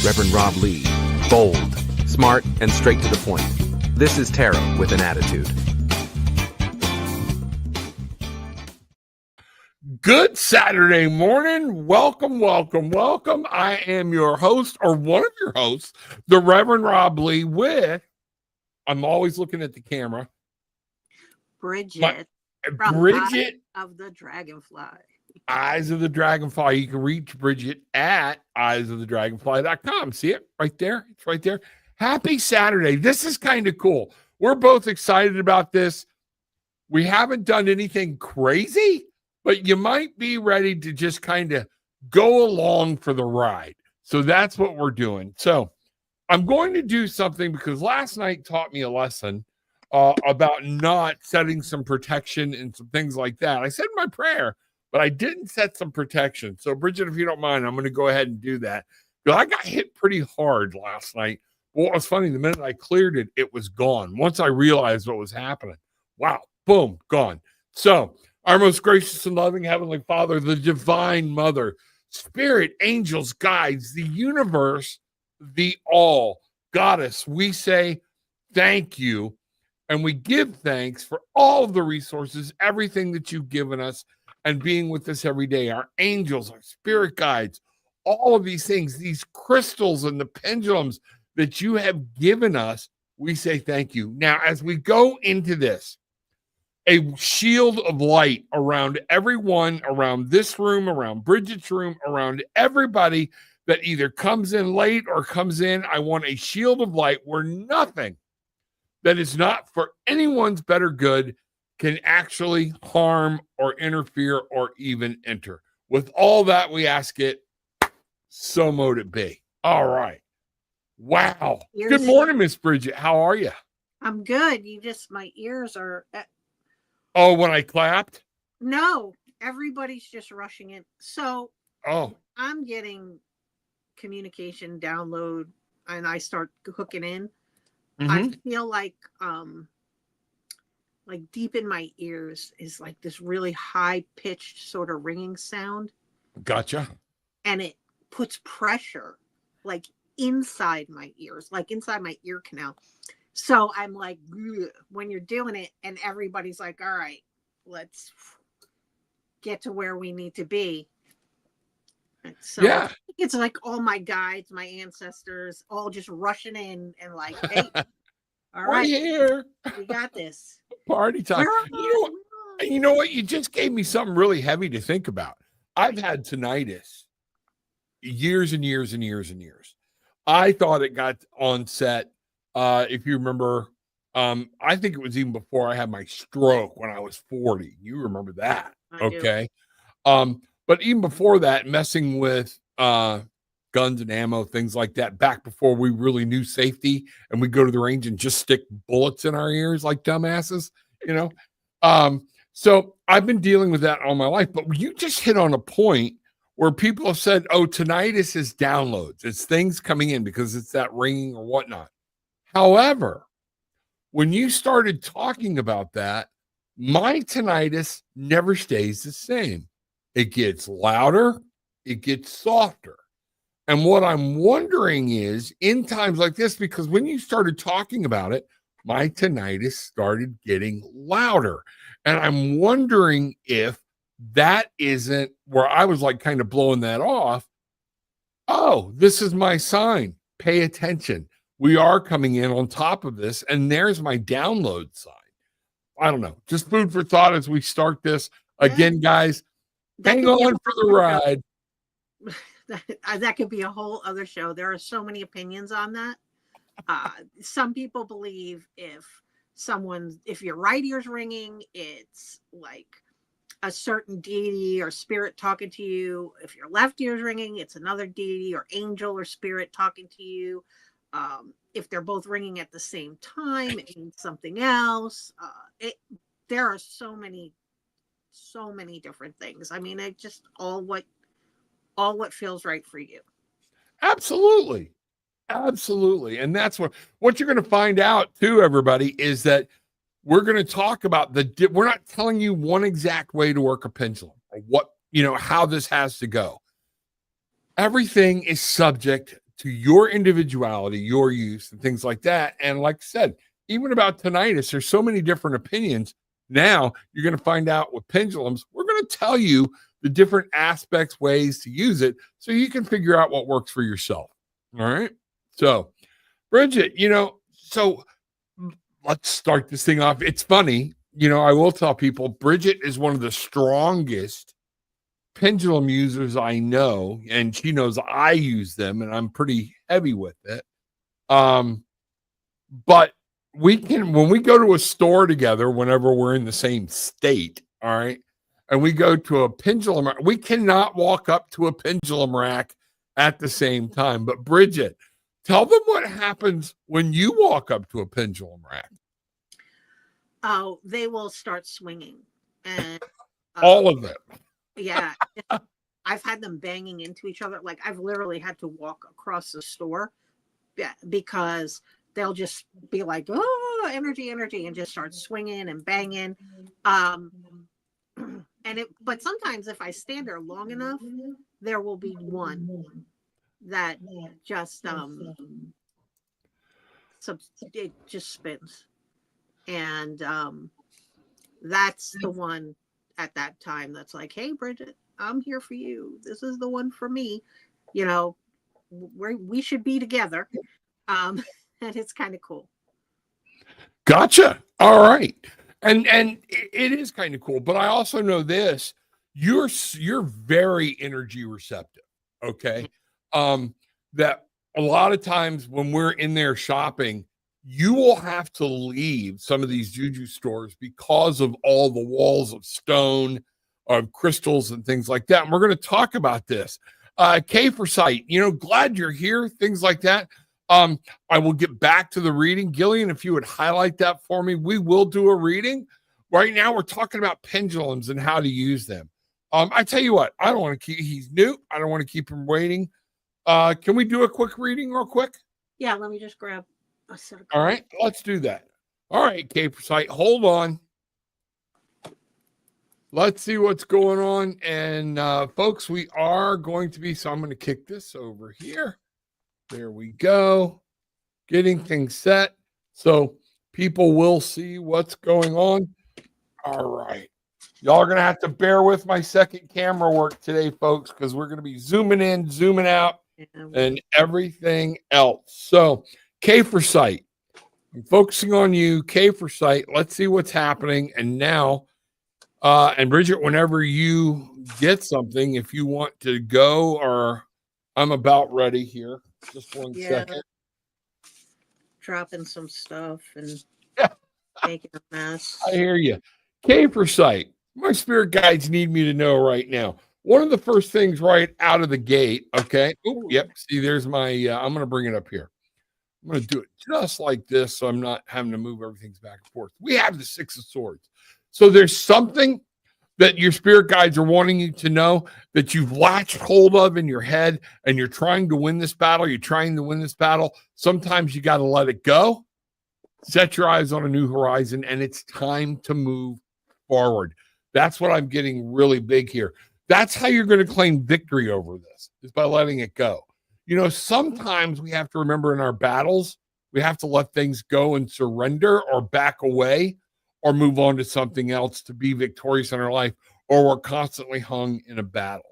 Reverend Rob Lee. Bold, smart, and straight to the point. This is Tarot with an Attitude. Good Saturday morning. Welcome, welcome, welcome. I am your host, or one of your hosts, the Reverend Rob Lee with, I'm always looking at the camera, Brigitte of the Dragonfly. Eyes of the Dragonfly. You can reach Brigitte at eyesofthedragonfly.com. See it right there? It's right there. Happy Saturday. This is kind of cool. We're both excited about this. We haven't done anything crazy, but you might be ready to just kind of go along for the ride. So that's what we're doing. So I'm going to do something because last night taught me a lesson about not setting some protection and some things like that. I said my prayer, but I didn't set some protection. So, Bridget, if you don't mind, I'm going to go ahead and do that. Because I got hit pretty hard last night. Well, what was funny, the minute I cleared it, it was gone. Once I realized what was happening, wow, boom, gone. So, our most gracious and loving Heavenly Father, the Divine Mother, Spirit, angels, guides, the universe, the all, Goddess, we say thank you. And we give thanks for all of the resources, everything that you've given us, and being with us every day, our angels, our spirit guides, all of these things, these crystals and the pendulums that you have given us, we say thank you. Now, as we go into this, a shield of light around everyone, around this room, around Bridget's room, around everybody that either comes in late or comes in, I want a shield of light where nothing that is not for anyone's better good can actually harm or interfere or even enter. With all that, we ask it, so mote it be. All right. Wow. Good morning, Miss Bridget. How are you? I'm good. My ears are... Oh, when I clapped? No, everybody's just rushing in. So I'm getting communication download and I start hooking in. Mm-hmm. I feel like deep in my ears is like this really high pitched sort of ringing sound. Gotcha. And it puts pressure like inside my ears, like inside my ear canal. So I'm like, when you're doing it and everybody's like, all right, let's get to where we need to be. And so yeah. It's like all my guides, my ancestors, all just rushing in and like, hey, all right, here. We got this. Party time. You know what? You just gave me something really heavy to think about. I've had tinnitus years and years and years and years. I thought it got on set. If you remember, I think it was even before I had my stroke when I was 40. You remember that. Okay. But even before that, messing with guns and ammo, things like that, back before we really knew safety and we go to the range and just stick bullets in our ears like dumbasses, you know? So I've been dealing with that all my life, but you just hit on a point where people have said, oh, tinnitus is downloads. It's things coming in because it's that ringing or whatnot. However, when you started talking about that, my tinnitus never stays the same. It gets louder, it gets softer. And what I'm wondering is, in times like this, because when you started talking about it, my tinnitus started getting louder. And I'm wondering if that isn't where I was like kind of blowing that off. Oh, this is my sign. Pay attention. We are coming in on top of this. And there's my download sign. I don't know. Just food for thought as we start this. Again, guys, hang on for the ride. That could be a whole other show. There are so many opinions on that. Some people believe if your right ear's ringing, it's like a certain deity or spirit talking to you. If your left ear's ringing, it's another deity or angel or spirit talking to you. If they're both ringing at the same time, it means something else. There are so many different things. I mean, it just all what feels right for you. Absolutely. And that's what you're going to find out too, everybody, is that we're going to talk about we're not telling you one exact way to work a pendulum or how this has to go. Everything is subject to your individuality, your use, and things like that. And like I said, even about tinnitus, there's so many different opinions. Now you're going to find out with pendulums, we're going to tell you the different aspects, ways to use it so you can figure out what works for yourself. All right. So, Brigitte, so let's start this thing off. It's funny, I will tell people Brigitte is one of the strongest pendulum users I know, and she knows I use them, and I'm pretty heavy with it. But when we go to a store together, whenever we're in the same state, all right, and we go to a pendulum, we cannot walk up to a pendulum rack at the same time. But Brigitte, tell them what happens when you walk up to a pendulum rack. Oh, they will start swinging, and all of them. Yeah, I've had them banging into each other. Like I've literally had to walk across the store, because they'll just be like, oh, energy, and just start swinging and banging. But sometimes if I stand there long enough, there will be one that just it just spins, and that's the one at that time that's like, hey, Brigitte, I'm here for you. This is the one for me. We should be together. And it's kind of cool. Gotcha. All right. And it is kind of cool, but I also know this, you're very energy receptive. Okay. That a lot of times when we're in there shopping, you will have to leave some of these juju stores because of all the walls of stone, of crystals and things like that. And we're going to talk about this. Kay for sight, glad you're here, things like that. I will get back to the reading. Gillian, if you would highlight that for me, we will do a reading. Right now, we're talking about pendulums and how to use them. I tell you what, I don't want to keep, he's new. I don't want to keep him waiting. Can we do a quick reading real quick? Yeah, let me just grab a set of cards. All right, let's do that. All right, Kay for sight, hold on. Let's see what's going on. And folks, we are going to be, so I'm going to kick this over here. There we go. Getting things set so people will see what's going on. All right. Y'all are going to have to bear with my second camera work today, folks, because we're going to be zooming in, zooming out, and everything else. So, K for sight. I'm focusing on you, K for sight. Let's see what's happening. And now, and Brigitte, whenever you get something, if you want to go, or I'm about ready here. Just one second. Dropping some stuff and making a mess. I hear you. K for sight. My spirit guides need me to know right now. One of the first things right out of the gate, okay? Oh, yep. See, there's my, I'm going to bring it up here. I'm going to do it just like this so I'm not having to move everything back and forth. We have the Six of Swords. So there's something that your spirit guides are wanting you to know that you've latched hold of in your head, and you're trying to win this battle. You're trying to win this battle. Sometimes you got to let it go, set your eyes on a new horizon, and it's time to move forward. That's what I'm getting really big here. That's how you're going to claim victory over this, is by letting it go. Sometimes we have to remember in our battles, we have to let things go and surrender or back away or move on to something else to be victorious in our life, or we're constantly hung in a battle.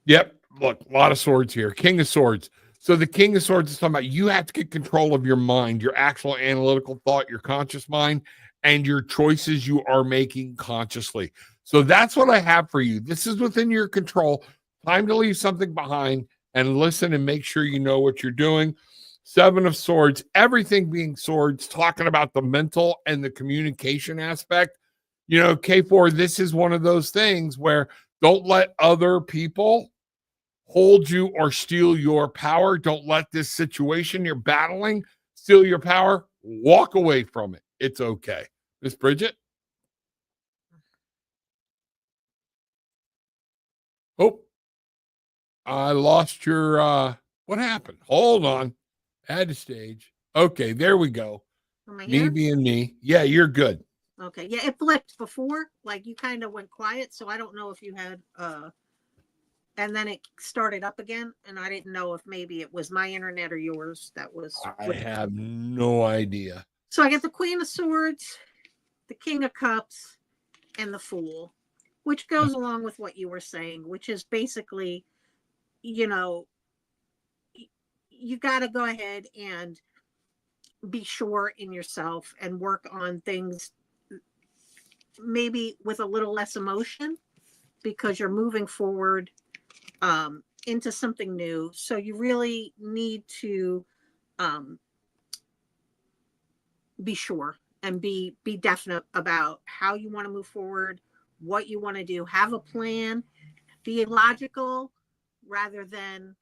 Yep, look, a lot of swords here. King of Swords. So the King of Swords is talking about you have to get control of your mind, your actual analytical thought, your conscious mind, and your choices you are making consciously. So that's what I have for you. This is within your control. Time to leave something behind and listen and make sure you know what you're doing. Seven of Swords, everything being swords, talking about the mental and the communication aspect. K4, this is one of those things where don't let other people hold you or steal your power. Don't let this situation you're battling steal your power. Walk away from it. It's okay. Miss Brigitte? Oh, I lost your, what happened? Hold on. Add to stage. Okay, there we go. Me being me. Yeah, you're good. Okay. Yeah, it flipped before. Like you kind of went quiet. So I don't know if you had and then it started up again, and I didn't know if maybe it was my internet or yours that was. I have no idea. So I get the Queen of Swords, the King of Cups, and the Fool, which goes along with what you were saying, which is basically, you know, you got to go ahead and be sure in yourself and work on things maybe with a little less emotion, because you're moving forward into something new. So you really need to be sure and be definite about how you want to move forward, what you want to do, have a plan, be logical rather than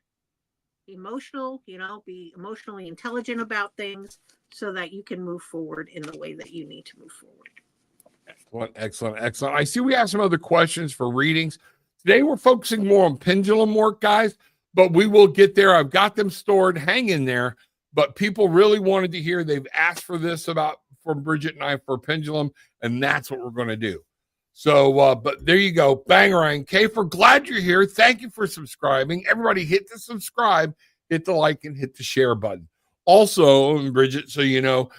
emotional, be emotionally intelligent about things so that you can move forward in the way that you need to move forward. Excellent. I see we have some other questions for readings. Today we're focusing more on pendulum work, guys, but we will get there. I've got them stored. Hang in there. But people really wanted to hear. They've asked for this from Brigitte and I for pendulum, and that's what we're going to do. So, but there you go. Bangarang. Kafer, glad you're here. Thank you for subscribing. Everybody hit the subscribe, hit the like, and hit the share button. Also, Brigitte, so you know,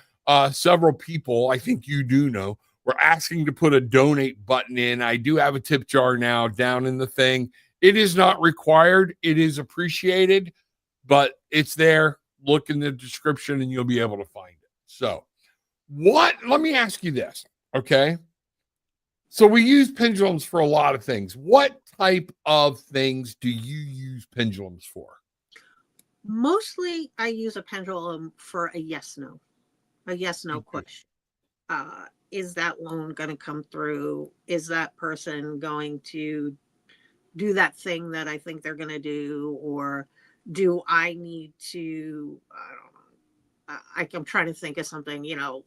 several people, I think you do know, we're asking to put a donate button in. I do have a tip jar now down in the thing. It is not required. It is appreciated, but it's there. Look in the description and you'll be able to find it. So let me ask you this, okay? So we use pendulums for a lot of things. What type of things do you use pendulums for? Mostly I use a pendulum for a yes/no question. Is that loan going to come through? Is that person going to do that thing that I think they're going to do? Or do I need to, I don't know. I'm trying to think of something, do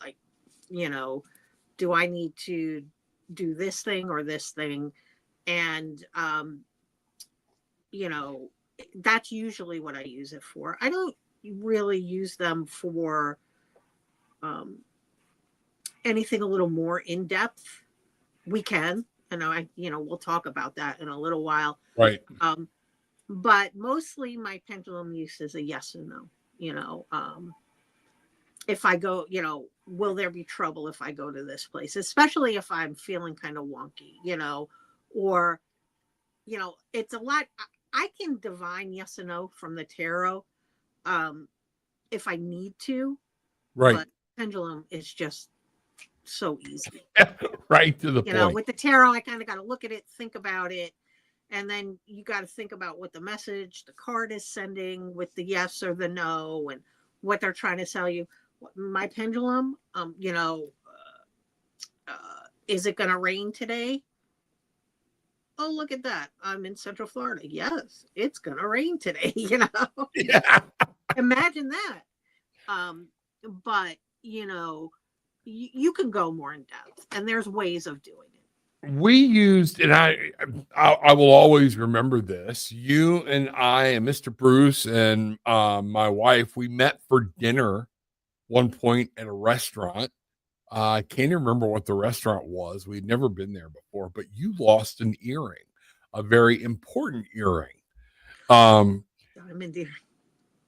I need to do this thing or this thing? And, that's usually what I use it for. I don't really use them for, anything a little more in depth. We can, we'll talk about that in a little while. Right. But mostly my pendulum use is a yes and no. If I go, will there be trouble if I go to this place? Especially if I'm feeling kind of wonky, or, it's a lot. I can divine yes and no from the tarot if I need to. Right. But pendulum is just so easy. Right to the point. With the tarot, I kind of got to look at it, think about it, and then you got to think about what the message the card is sending with the yes or the no, and what they're trying to tell you. My pendulum, is it going to rain today? Oh, look at that. I'm in Central Florida. Yes, it's going to rain today, Yeah. Imagine that. But, you can go more in depth, and there's ways of doing it. We used, and I will always remember this. You and I and Mr. Bruce and my wife, we met for dinner one point at a restaurant. I can't even remember what the restaurant was. We'd never been there before, but you lost an earring, a very important earring. Diamond earring.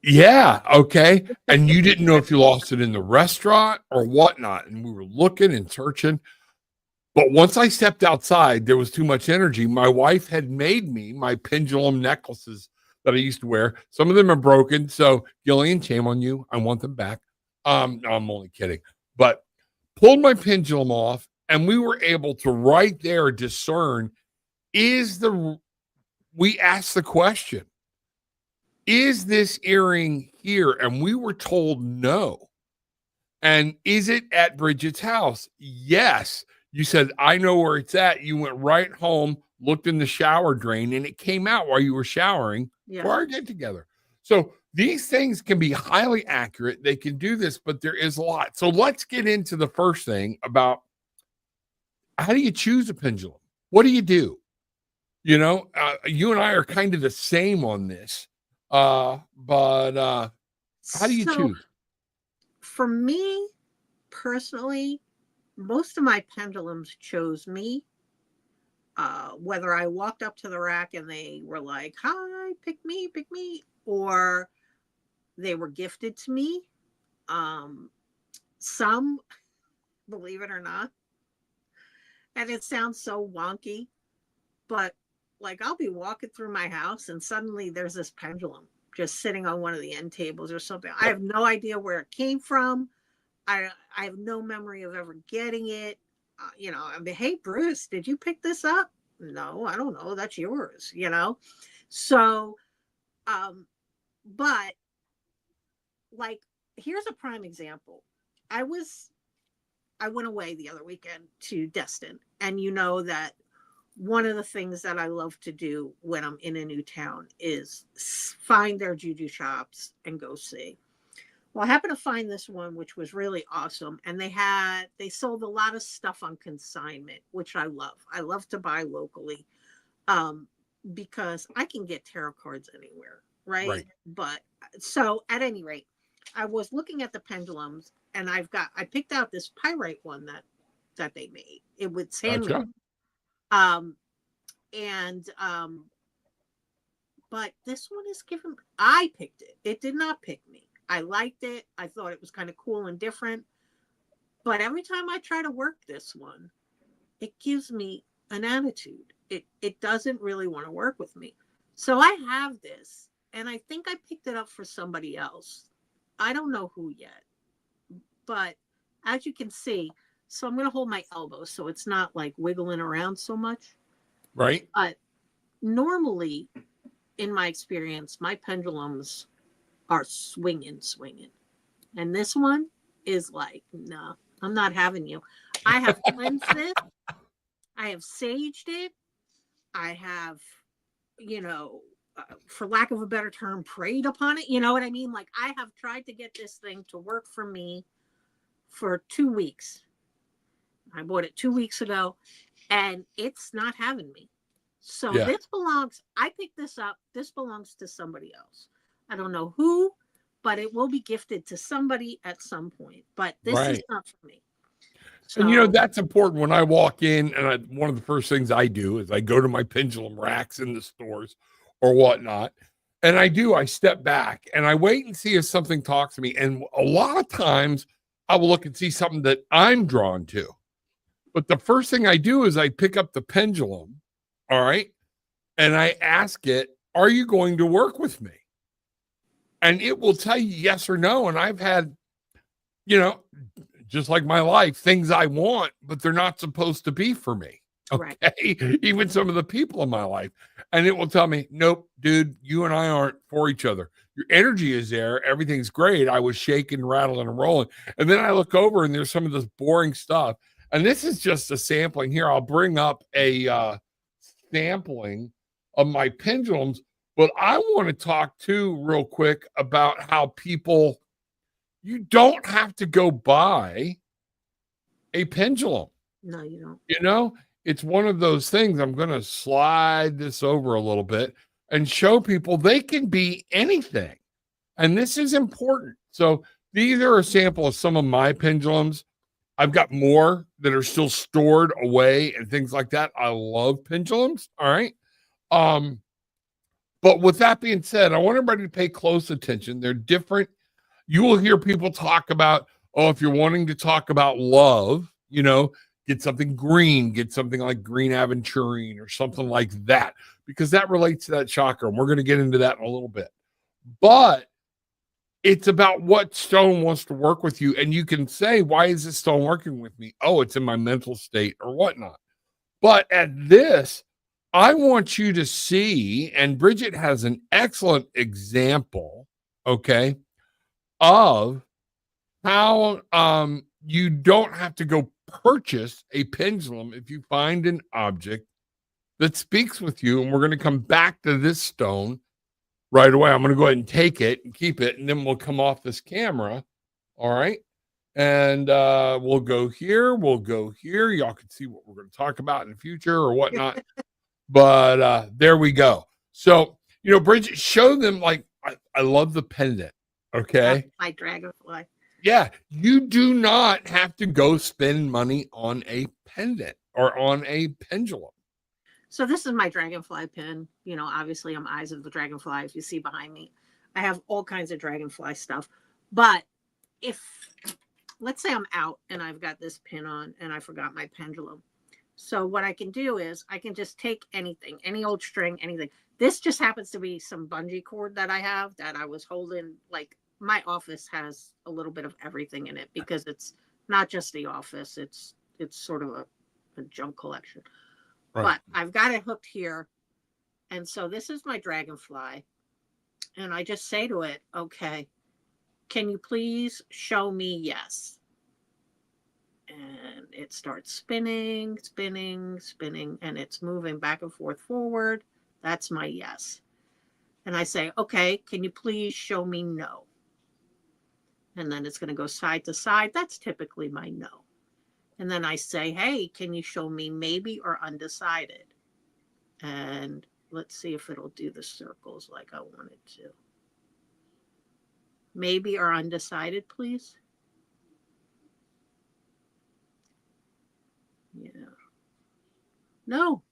Yeah. Okay. And you didn't know if you lost it in the restaurant or whatnot. And we were looking and searching. But once I stepped outside, there was too much energy. My wife had made me my pendulum necklaces that I used to wear. Some of them are broken. So, Gillian, shame on you. I want them back. No, I'm only kidding. But pulled my pendulum off, and we were able to right there discern we asked the question, is this earring here? And we were told no. And is it at Bridget's house? Yes. You said, I know where it's at. You went right home, looked in the shower drain, and it came out while you were showering for our get together. So these things can be highly accurate. They can do this, but there is a lot. So let's get into the first thing about how do you choose a pendulum? What do you do? You and I are kind of the same on this. But how do you choose? For me personally, most of my pendulums chose me. whether I walked up to the rack and they were like, hi, pick me, or they were gifted to me. Some, believe it or not, and it sounds so wonky, but like I'll be walking through my house and suddenly there's this pendulum just sitting on one of the end tables or something. I have no idea where it came from. I have no memory of ever getting it. I mean, hey, Bruce, did you pick this up? No, I don't know. That's yours, So, but like, here's a prime example. I went away the other weekend to Destin, and you know that one of the things that I love to do when I'm in a new town is find their juju shops and go see. Well, I happened to find this one, which was really awesome. And they sold a lot of stuff on consignment, which I love. I love to buy locally because I can get tarot cards anywhere, right? But so at any rate, I was looking at the pendulums and I picked out this pyrite one that they made. It was handmade. Gotcha. But this one is I picked it. It did not pick me. I liked it. I thought it was kind of cool and different. But every time I try to work this one, it gives me an attitude. It doesn't really want to work with me. So I have this, and I think I picked it up for somebody else. I don't know who yet. But as you can see, so I'm going to hold my elbow so it's not like wiggling around so much. Right. But normally, in my experience, my pendulums are swinging. And this one is like, no, I'm not having you. I have cleansed it. I have saged it. I have, for lack of a better term, preyed upon it. You know what I mean? Like I have tried to get this thing to work for me for 2 weeks. I bought it 2 weeks ago and it's not having me. So I picked this up. This belongs to somebody else. I don't know who, but it will be gifted to somebody at some point. But this is not for me. So, and that's important. When I walk in, and one of the first things I do is I go to my pendulum racks in the stores or whatnot. And I step back and I wait and see if something talks to me. And a lot of times I will look and see something that I'm drawn to. But the first thing I do is I pick up the pendulum. All right. And I ask it, are you going to work with me? And it will tell you yes or no. And I've had, just like my life, things I want, but they're not supposed to be for me. Okay. Right. Even some of the people in my life. And it will tell me, nope, dude, you and I aren't for each other. Your energy is there. Everything's great. I was shaking, rattling, and rolling. And then I look over and there's some of this boring stuff. And this is just a sampling here. I'll bring up a sampling of my pendulums, but I want to talk too real quick about how you don't have to go buy a pendulum. No, you don't. It's one of those things. I'm going to slide this over a little bit and show people they can be anything. And this is important. So these are a sample of some of my pendulums. I've got more that are still stored away and things like that. I love pendulums. All right. But with that being said, I want everybody to pay close attention. They're different. You will hear people talk about, if you're wanting to talk about love, get something green, get something like green aventurine or something like that, because that relates to that chakra. And we're going to get into that in a little bit. But it's about what stone wants to work with you. And you can say, why is this stone working with me? Oh, it's in my mental state or whatnot. But at this, I want you to see, and Brigitte has an excellent example, okay, of how you don't have to go purchase a pendulum if you find an object that speaks with you. And we're going to come back to this stone right away. I'm going to go ahead and take it and keep it, and then we'll come off this camera. All right. And we'll go here. We'll go here. Y'all can see what we're going to talk about in the future or whatnot. But there we go. So, Bridget, show them, like, I love the pendant. Okay. My Dragonfly. Yeah. You do not have to go spend money on a pendant or on a pendulum. So this is my Dragonfly pin. You know, obviously I'm Eyes of the Dragonfly. If you see behind me, I have all kinds of Dragonfly stuff. But if, let's say I'm out and I've got this pin on and I forgot my pendulum. So what I can do is I can just take anything, any old string, anything. This just happens to be some bungee cord that I have that I was holding. Like, my office has a little bit of everything in it because it's not just the office. It's sort of a junk collection. Right. But I've got it hooked here. And so this is my Dragonfly. And I just say to it, okay, can you please show me yes? And it starts spinning, spinning, spinning, and it's moving back and forth forward. That's my yes. And I say, okay, can you please show me no? And then it's going to go side to side. That's typically my no. And then I say, hey, can you show me maybe or undecided? And let's see if it'll do the circles like I want it to. Maybe or undecided, please. Yeah. No.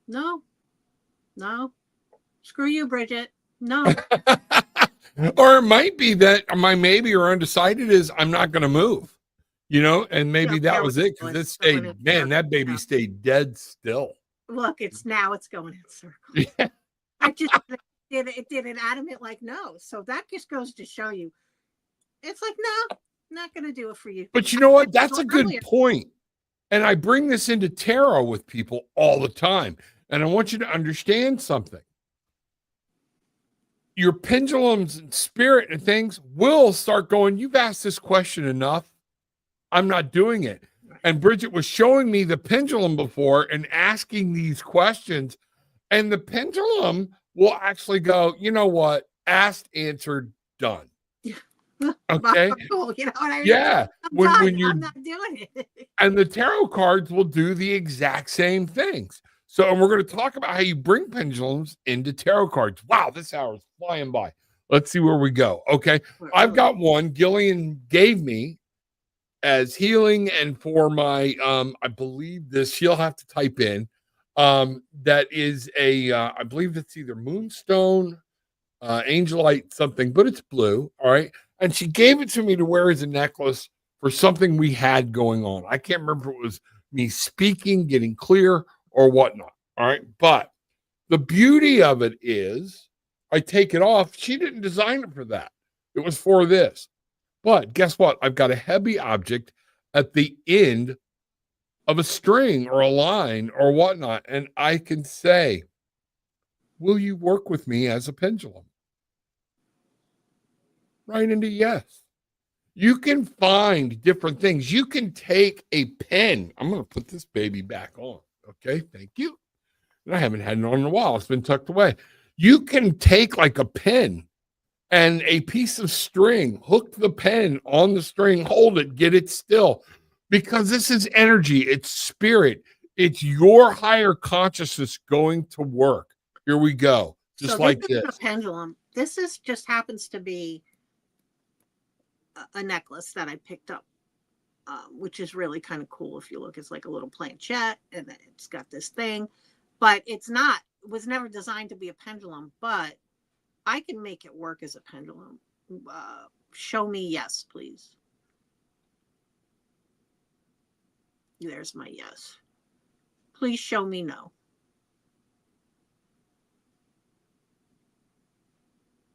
No. No. Screw you, Brigitte. No. Or it might be that my maybe or undecided is I'm not going to move, you know, and maybe Yeah, that was it because it stayed, man, that baby stayed dead still. Look, it's going in circles. Yeah. I just did an adamant like no. So that just goes to show you, it's like, no, not going to do it for you. But you know what? That's a good point. And I bring this into tarot with people all the time. And I want you to understand something. Your pendulums and spirit and things will start going, you've asked this question enough. I'm not doing it. And Brigitte was showing me the pendulum before and asking these questions. And the pendulum will actually go, you know what? Asked, answered, done. Okay. Cool. You know what I mean? Yeah. I'm not doing it. And the tarot cards will do the exact same things. So, and we're going to talk about how you bring pendulums into tarot cards. Wow, this hour is flying by. Let's see where we go. Okay. I've got one Gillian gave me as healing and for my, I believe this, she'll have to type in, that is I believe it's either moonstone, angelite something, but it's blue. All right. And she gave it to me to wear as a necklace for something we had going on. I can't remember if it was me speaking, getting clear, or whatnot. All right. But the beauty of it is I take it off. She didn't design it for that. It was for this. But guess what? I've got a heavy object at the end of a string or a line or whatnot. And I can say, will you work with me as a pendulum? Right into yes. You can find different things. You can take a pen. I'm going to put this baby back on. Okay, thank you. And I haven't had it on in a while. It's been tucked away. You can take like a pen and a piece of string, hook the pen on the string, hold it, get it still. Because this is energy. It's spirit. It's your higher consciousness going to work. Here we go. Just so like this. A pendulum. This is just happens to be a necklace that I picked up, which is really kind of cool. If you look, it's like a little planchette and then it's got this thing, but it was never designed to be a pendulum, but I can make it work as a pendulum. Show me yes, please. There's my yes. Please show me no.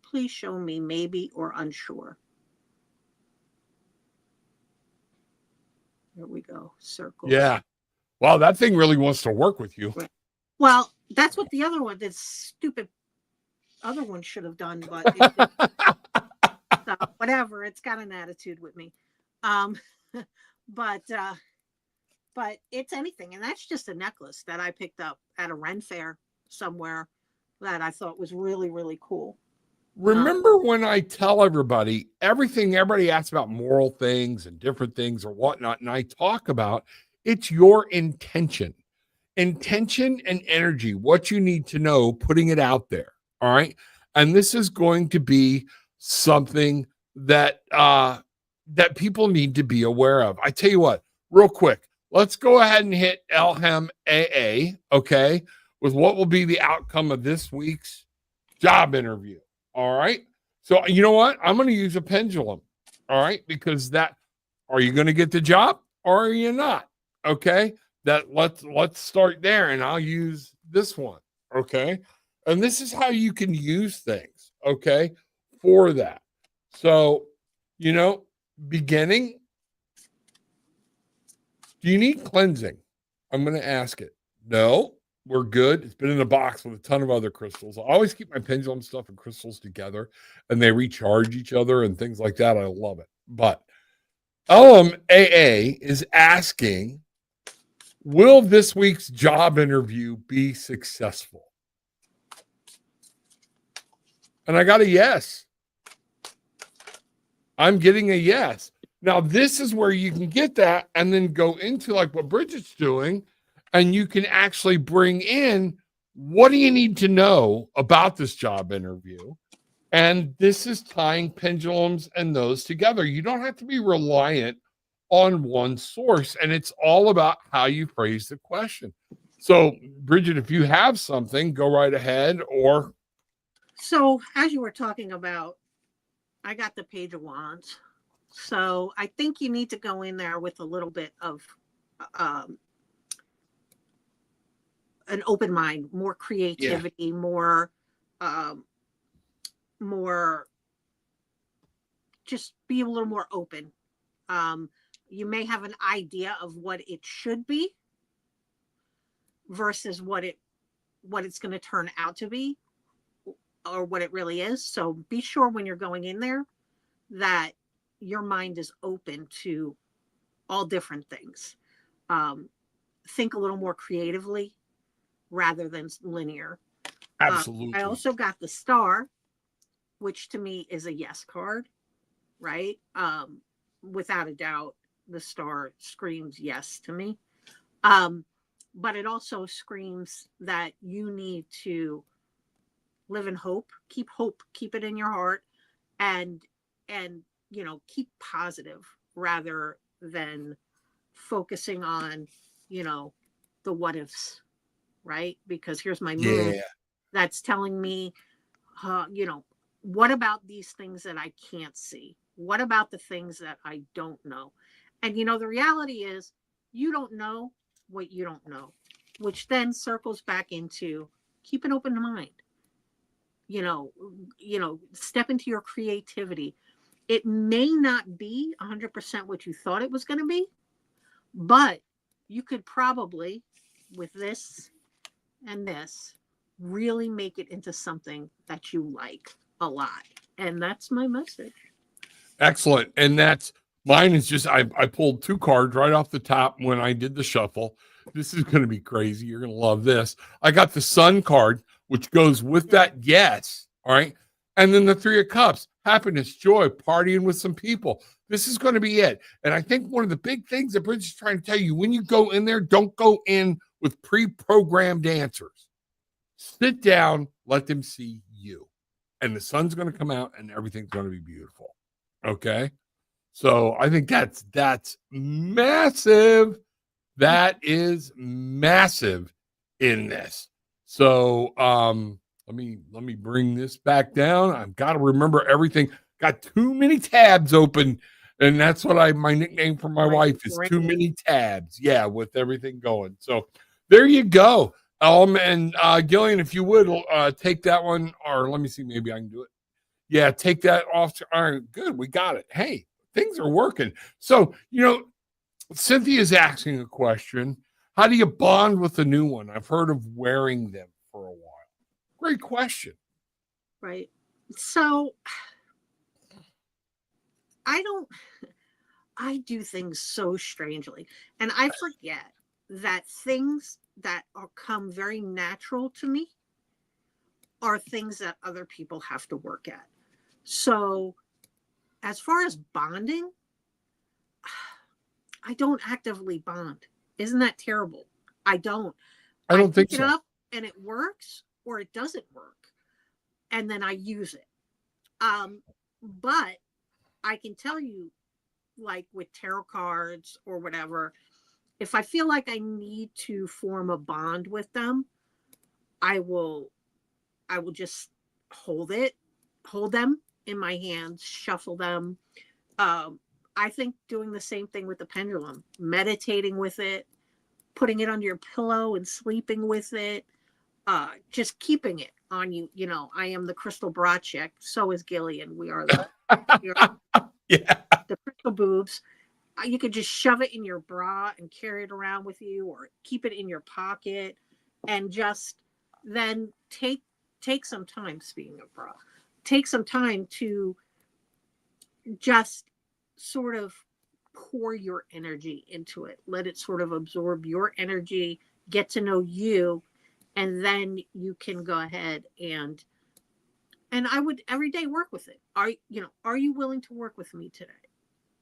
Please show me maybe or unsure. There we go. Circles. Yeah. Wow, that thing really wants to work with you. Right. Well, that's what the other one, this stupid other one should have done, but so whatever. It's got an attitude with me. But it's anything. And that's just a necklace that I picked up at a Ren fair somewhere that I thought was really, really cool. Remember when I tell everybody everybody asks about moral things and different things or whatnot, and I talk about it's your intention and energy, what you need to know, putting it out there. All right. And this is going to be something that that people need to be aware of. I tell you what, real quick, let's go ahead and hit Elham AA. Okay. with what will be the outcome of this week's job interview. All right. So, you know what? I'm going to use a pendulum. All right. Because are you going to get the job or are you not? Okay. Let's start there, and I'll use this one. Okay. And this is how you can use things. Okay. For that. So, beginning, do you need cleansing? I'm going to ask it. No, we're good. It's been in a box with a ton of other crystals. I always keep my pendulum stuff and crystals together, and they recharge each other and things like that. I love it. But LMAA is asking, will this week's job interview be successful? And I got a yes. I'm getting a yes. Now, this is where you can get that and then go into like what Bridget's doing, and you can actually bring in, what do you need to know about this job interview? And this is tying pendulums and those together. You don't have to be reliant on one source, and it's all about how you phrase the question. So, Bridget, if you have something, go right ahead. Or so, as you were talking about, I got the Page of Wands. So I think you need to go in there with a little bit of an open mind, more creativity, more just be a little more open. You may have an idea of what it should be versus what it's going to turn out to be, or what it really is. So be sure when you're going in there that your mind is open to all different things. Think a little more creatively rather than linear. absolutely. I also got the Star, which to me is a yes card, right? Without a doubt, the Star screams yes to me. But it also screams that you need to live in hope, keep it in your heart, and keep positive rather than focusing on, the what ifs, right? Because here's my moon that's telling me, what about these things that I can't see? What about the things that I don't know? And, the reality is you don't know what you don't know, which then circles back into keep an open mind. Step into your creativity. It may not be 100% what you thought it was going to be, but you could probably, with this and this, really make it into something that you like a lot. And that's my message. Excellent. And mine is just, I pulled 2 cards right off the top when I did the shuffle. This is going to be crazy. You're going to love this. I got the Sun card, which goes with that yes. All right. And then the 3 of Cups, happiness, joy, partying with some people. This is going to be it. And I think one of the big things that Bridget's trying to tell you, when you go in there, don't go in with pre-programmed answers. Sit down, let them see you. And the sun's going to come out and everything's going to be beautiful. Okay. So I think that's massive. That is massive in this. So let me bring this back down. I've got to remember everything. Got too many tabs open, and that's what my nickname for my wife is, too many tabs. Yeah, with everything going. So there you go. And Gillian, if you would take that one, or let me see, maybe I can do it. Yeah, take that off. All right, good. We got it. Hey, things are working. So, Cynthia's asking a question. How do you bond with a new one? I've heard of wearing them for a while. Great question. Right. So I do things so strangely. And I forget that things that come very natural to me are things that other people have to work at. So as far as bonding, I don't actively bond. Isn't that terrible? I don't think pick so. it up and it works or it doesn't work. And then I use it. But I can tell you, like with tarot cards or whatever, if I feel like I need to form a bond with them, I will just hold them in my hands, shuffle them. I think doing the same thing with the pendulum, meditating with it, putting it under your pillow and sleeping with it, just keeping it on you. You know, I am the crystal bra chick. So is Gillian. We are Yeah. the crystal boobs. You could just shove it in your bra and carry it around with you, or keep it in your pocket, and just then take some time. Speaking of bra, take some time to just sort of pour your energy into it. Let it sort of absorb your energy, get to know you, and then you can go ahead and I would every day work with it. Are you willing to work with me today?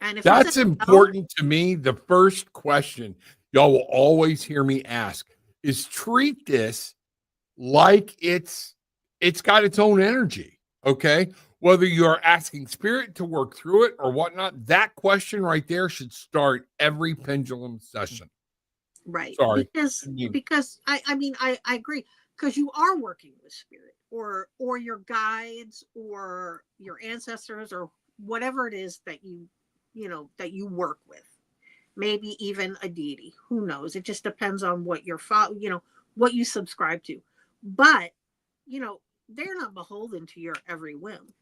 And if That's no, important to me. The first question y'all will always hear me ask is treat this like it's got its own energy. Okay. Whether you're asking spirit to work through it or whatnot, that question right there should start every pendulum session. right. Sorry. Because I agree, because you are working with spirit or your guides or your ancestors or whatever it is that that you work with. Maybe even a deity. Who knows? It just depends on what what you subscribe to. But, they're not beholden to your every whim,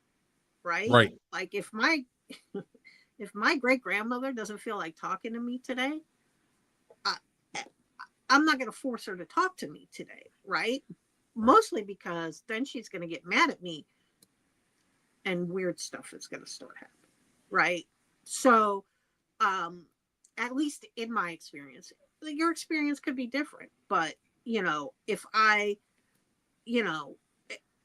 right? Right. Like if my great grandmother doesn't feel like talking to me today, I'm not going to force her to talk to me today, right? Mostly because then she's going to get mad at me and weird stuff is going to start happening, right? So, at least in my experience, your experience could be different, but if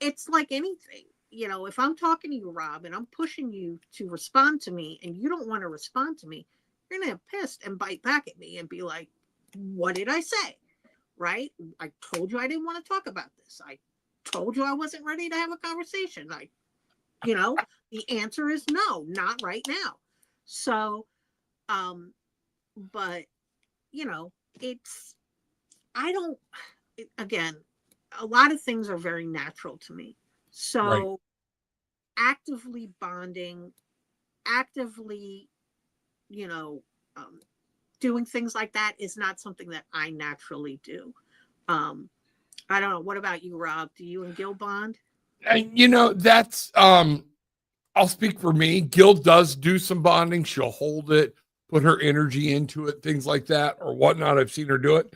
it's like anything, if I'm talking to you, Rob, and I'm pushing you to respond to me and you don't want to respond to me, you're going to get pissed and bite back at me and be like, what did I say? Right? I told you I didn't want to talk about this. I told you I wasn't ready to have a conversation. The answer is no, not right now. So, but it's, again, a lot of things are very natural to me. So Right. actively bonding, actively, doing things like that is not something that I naturally do. I don't know. What about you, Rob? Do you and Gil bond? And that's I'll speak for me. Gil does do some bonding. She'll hold it, put her energy into it, things like that, or whatnot. I've seen her do it.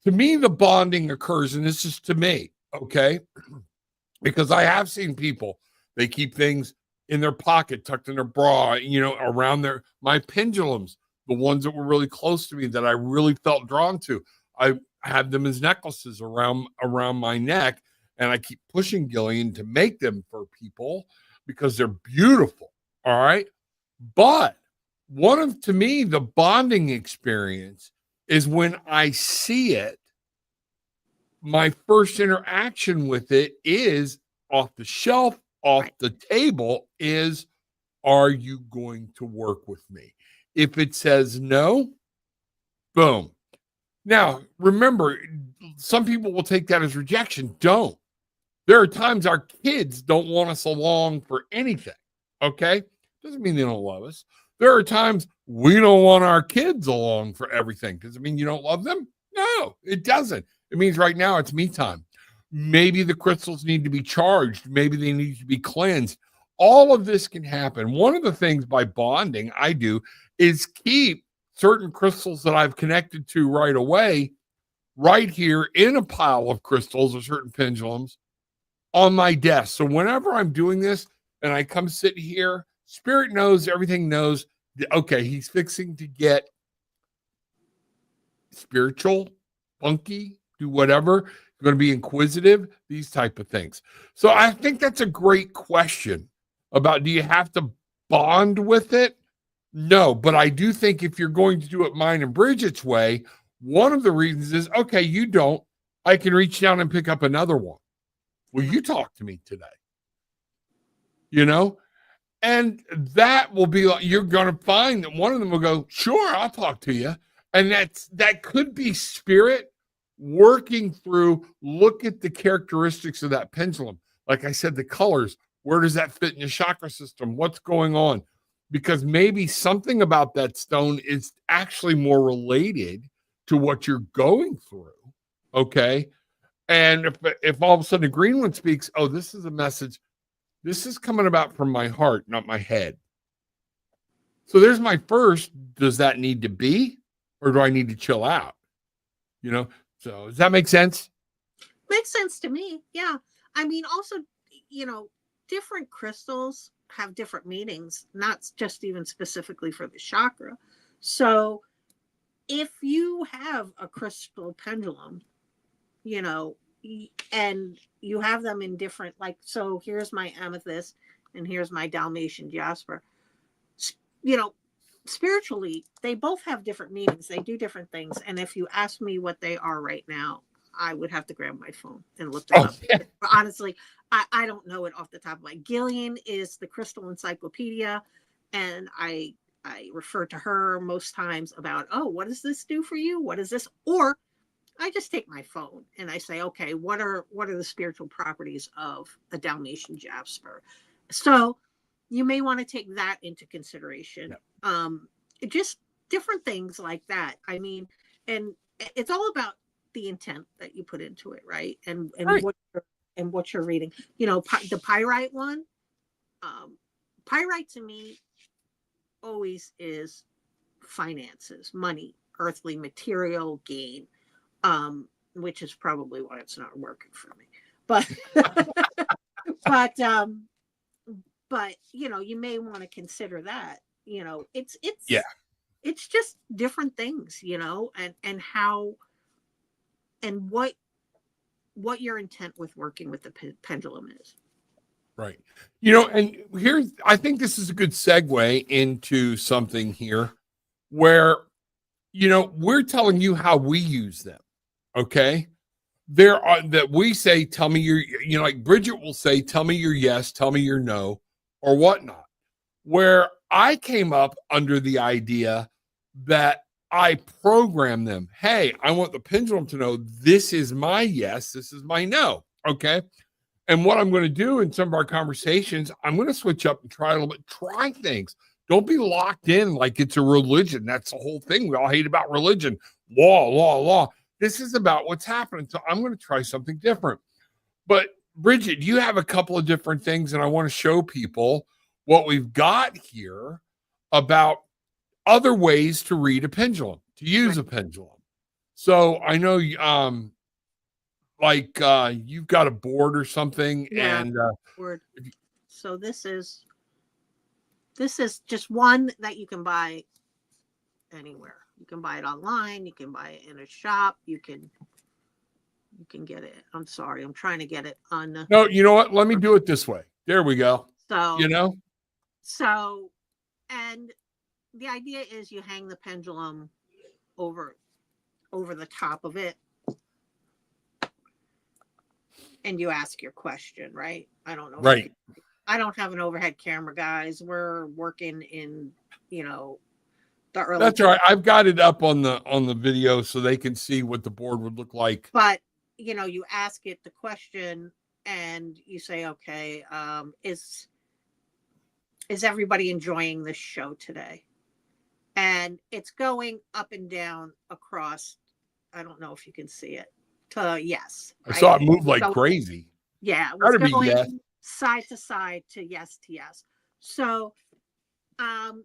To me, the bonding occurs, and this is to me, okay? Because I have seen people, they keep things in their pocket, tucked in their bra, around my pendulums, the ones that were really close to me that I really felt drawn to. I had them as necklaces around my neck, and I keep pushing Gillian to make them for people because they're beautiful. All right. But to me, the bonding experience is when I see it. My first interaction with it is off the shelf, off the table, is, are you going to work with me? If it says no, boom. Now, remember, some people will take that as rejection. Don't. There are times our kids don't want us along for anything. Okay. Doesn't mean they don't love us. There are times we don't want our kids along for everything. Does it mean you don't love them? No, it doesn't. It means right now it's me time. Maybe the crystals need to be charged. Maybe they need to be cleansed. All of this can happen. One of the things by bonding I do is keep certain crystals that I've connected to right away, right here in a pile of crystals or certain pendulums on my desk. So whenever I'm doing this and I come sit here, spirit knows, everything knows, okay, he's fixing to get spiritual, funky, do whatever, going to be inquisitive, these type of things. So I think that's a great question about, do you have to bond with it? No, but I do think if you're going to do it mine and Bridget's way, one of the reasons is, okay, you don't, I can reach down and pick up another one. Will you talk to me today? And that will be like, you're going to find that one of them will go, sure, I'll talk to you. And that could be spirit working through, look at the characteristics of that pendulum. Like I said, the colors, where does that fit in your chakra system? What's going on? Because maybe something about that stone is actually more related to what you're going through. Okay. And if all of a sudden a green one speaks, oh, this is a message. This is coming about from my heart, not my head. So there's my first. Does that need to be, or do I need to chill out? You know, so does that make sense? Makes sense to me. Yeah. I mean, also, different crystals have different meanings, not just even specifically for the chakra. So if you have a crystal pendulum, and you have them in different, like, so here's my amethyst and here's my Dalmatian jasper. Spiritually, they both have different meanings. They do different things. And if you ask me what they are right now, I would have to grab my phone and look them up. Yeah. But honestly, I don't know it off the top of my head. Gillian is the crystal encyclopedia, and I refer to her most times about, oh, what does this do for you? What is this? Or I just take my phone and I say, okay, what are the spiritual properties of a Dalmatian jasper? So you may want to take that into consideration. Just different things like that. I mean, and it's all about the intent that you put into it, right? And Right. what you're reading. The pyrite one, pyrite to me always is finances, money, earthly material gain, which is probably why it's not working for me. But but you may want to consider that. It's just different things, and how and what your intent with working with the pendulum is. Right. And I think this is a good segue into something here where, we're telling you how we use them. Okay. There are that we say, tell me your, like Brigitte will say, tell me your yes, tell me your no, or whatnot. Where I came up under the idea that I program them. Hey, I want the pendulum to know this is my yes, this is my no. Okay. And what I'm going to do in some of our conversations, I'm going to switch up and try a little bit, try things. Don't be locked in like it's a religion. That's the whole thing we all hate about religion. Law. This is about what's happening. So I'm going to try something different. But Brigitte, you have a couple of different things, and I want to show people what we've got here about other ways to read a pendulum, to use a pendulum. So I know you've got a board or something. Yeah, and board. So this is just one that you can buy anywhere. You can buy it online, you can buy it in a shop, you can get it. I'm sorry, I'm trying to get it on. No, you know what? Let me do it this way. There we go. So and the idea is you hang the pendulum over the top of it, and you ask your question, right? I don't know. Right. I don't have an overhead camera, guys. We're working in, the early. That's all right. I've got it up on the video so they can see what the board would look like. But, you ask it the question and you say, okay, is everybody enjoying this show today? And it's going up and down across, I don't know if you can see it, to yes. Right? I saw it move like crazy. Yeah, it was going side to side to yes. So, and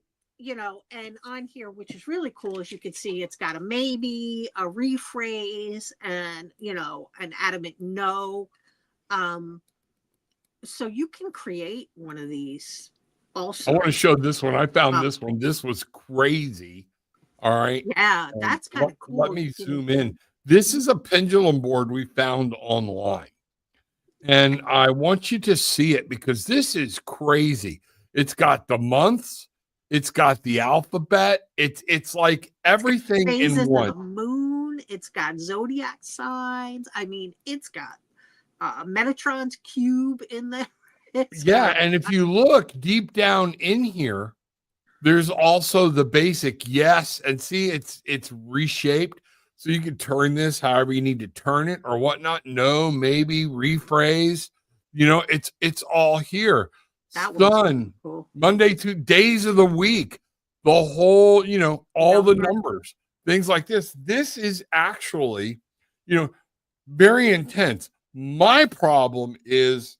on here, which is really cool, as you can see, it's got a maybe, a rephrase, and, an adamant no. So you can create one of these also. I want to show this one. I found this one. This was crazy. All right. Yeah, that's kind of cool. Let me zoom in. This is a pendulum board we found online. And I want you to see it because this is crazy. It's got the months. It's got the alphabet. It's like everything in one. The moon. It's got zodiac signs. I mean, it's got Metatron's cube in there. And if you look deep down in here, there's also the basic yes. And see, it's reshaped. So you can turn this however you need to turn it or whatnot. No, maybe rephrase. It's all here. That one's Sun, cool. Monday to days of the week, the whole, all the Number. numbers, things like this. This is actually, very intense. My problem is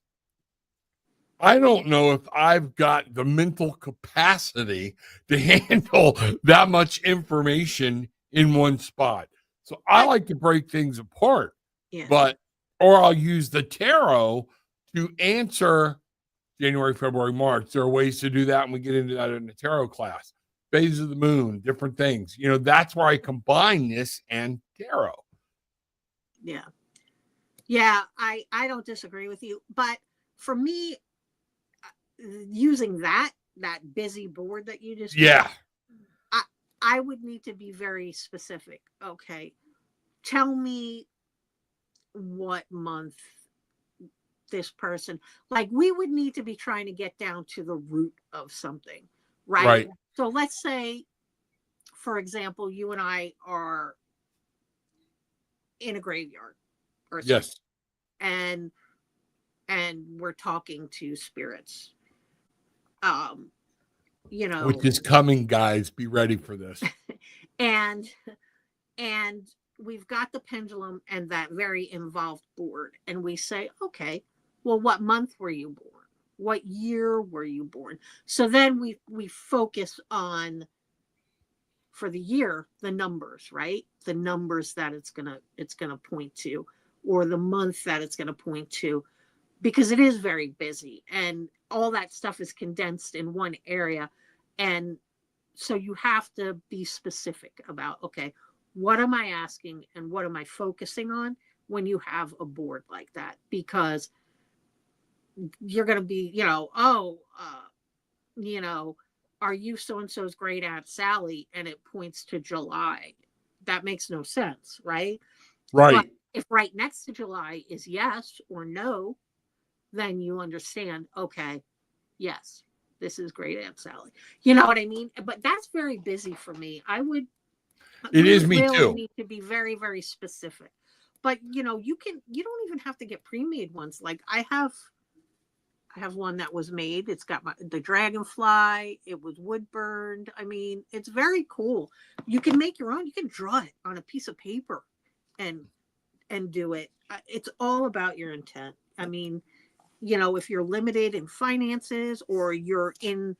I don't know if I've got the mental capacity to handle that much information in one spot. So I like to break things apart, Yeah. or I'll use the tarot to answer January, February, March. There are ways to do that, and we get into that in the tarot class. Phases of the moon, different things. That's where I combine this and tarot. Yeah. Yeah, I don't disagree with you, but for me, using that busy board that you just Yeah. I would need to be very specific. Okay, tell me what month this person, like, we would need to be trying to get down to the root of something, right? So let's say, for example, you and I are in a graveyard or something, Yes. and we're talking to spirits, Which is coming, guys. Be ready for this. and we've got the pendulum and that very involved board, and we say, okay, well, what month were you born? What year were you born? So then we focus on, for the year, the numbers, right? The numbers that it's gonna point to, or the month that it's gonna point to, because it is very busy and all that stuff is condensed in one area. And so you have to be specific about, okay, what am I asking and what am I focusing on when you have a board like that? Because you're going to be, are you so-and-so's great Aunt Sally? And it points to July. That makes no sense, right? Right. But if right next to July is yes or no, then you understand, okay, yes, this is great Aunt Sally. You know what I mean? But that's very busy for me. It is would me really too. need to be very, very specific. But you don't even have to get pre-made ones. Like I have one that was made. It's got the dragonfly. It was wood burned. I mean, it's very cool. You can make your own. You can draw it on a piece of paper and do it. It's all about your intent. I mean, if you're limited in finances, or you're in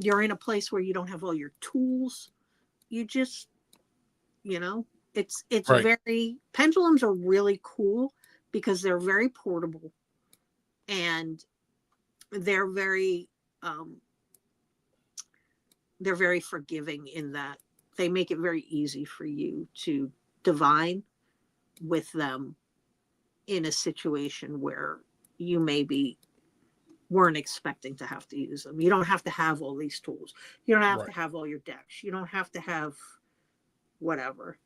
a place where you don't have all your tools, you just, it's Right. very, pendulums are really cool because they're very portable, and they're very forgiving in that they make it very easy for you to divine with them in a situation where you maybe weren't expecting to have to use them. You don't have to have all these tools. You don't have to have all your decks. You don't have to have whatever,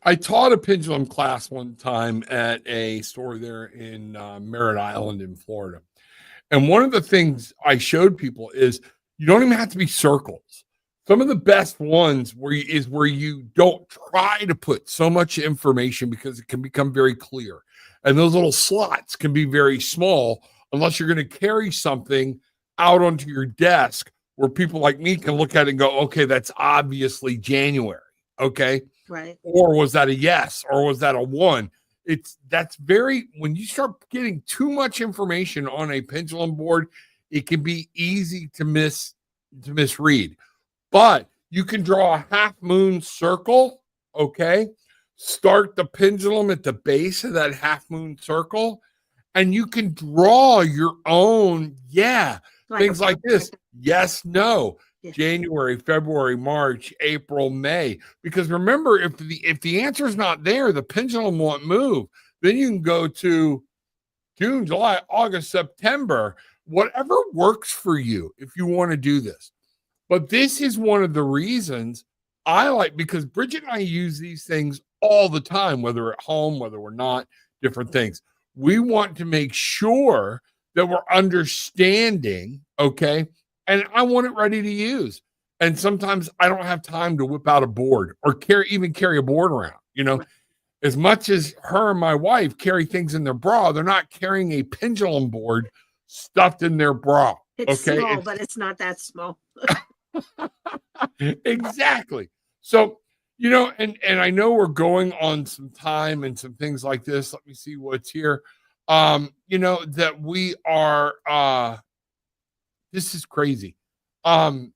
I taught a pendulum class one time at a store there in Merritt Island in Florida. And one of the things I showed people is you don't even have to be circles. Some of the best ones where you don't try to put so much information, because it can become very clear. And those little slots can be very small unless you're going to carry something out onto your desk where people like me can look at it and go, okay, that's obviously January. Okay. Right. Or was that a yes? Or was that a one? When you start getting too much information on a pendulum board, it can be easy to misread. But you can draw a half moon circle, okay? Start the pendulum at the base of that half moon circle, and you can draw your own, things like this. Yes, no. Yeah. January, February, March, April, May. Because remember, if the answer is not there, the pendulum won't move. Then you can go to June, July, August, September, whatever works for you if you want to do this. But this is one of the reasons I like, because Brigitte and I use these things all the time, whether at home, whether we're not, different things. We want to make sure that we're understanding, okay? And I want it ready to use. And sometimes I don't have time to whip out a board or even carry a board around. You know, as much as her and my wife carry things in their bra, they're not carrying a pendulum board stuffed in their bra. It's Okay. small, but it's not that small. Exactly. So, you know, and I know we're going on some time and some things like this. Let me see what's here. You know, that we are this is crazy. I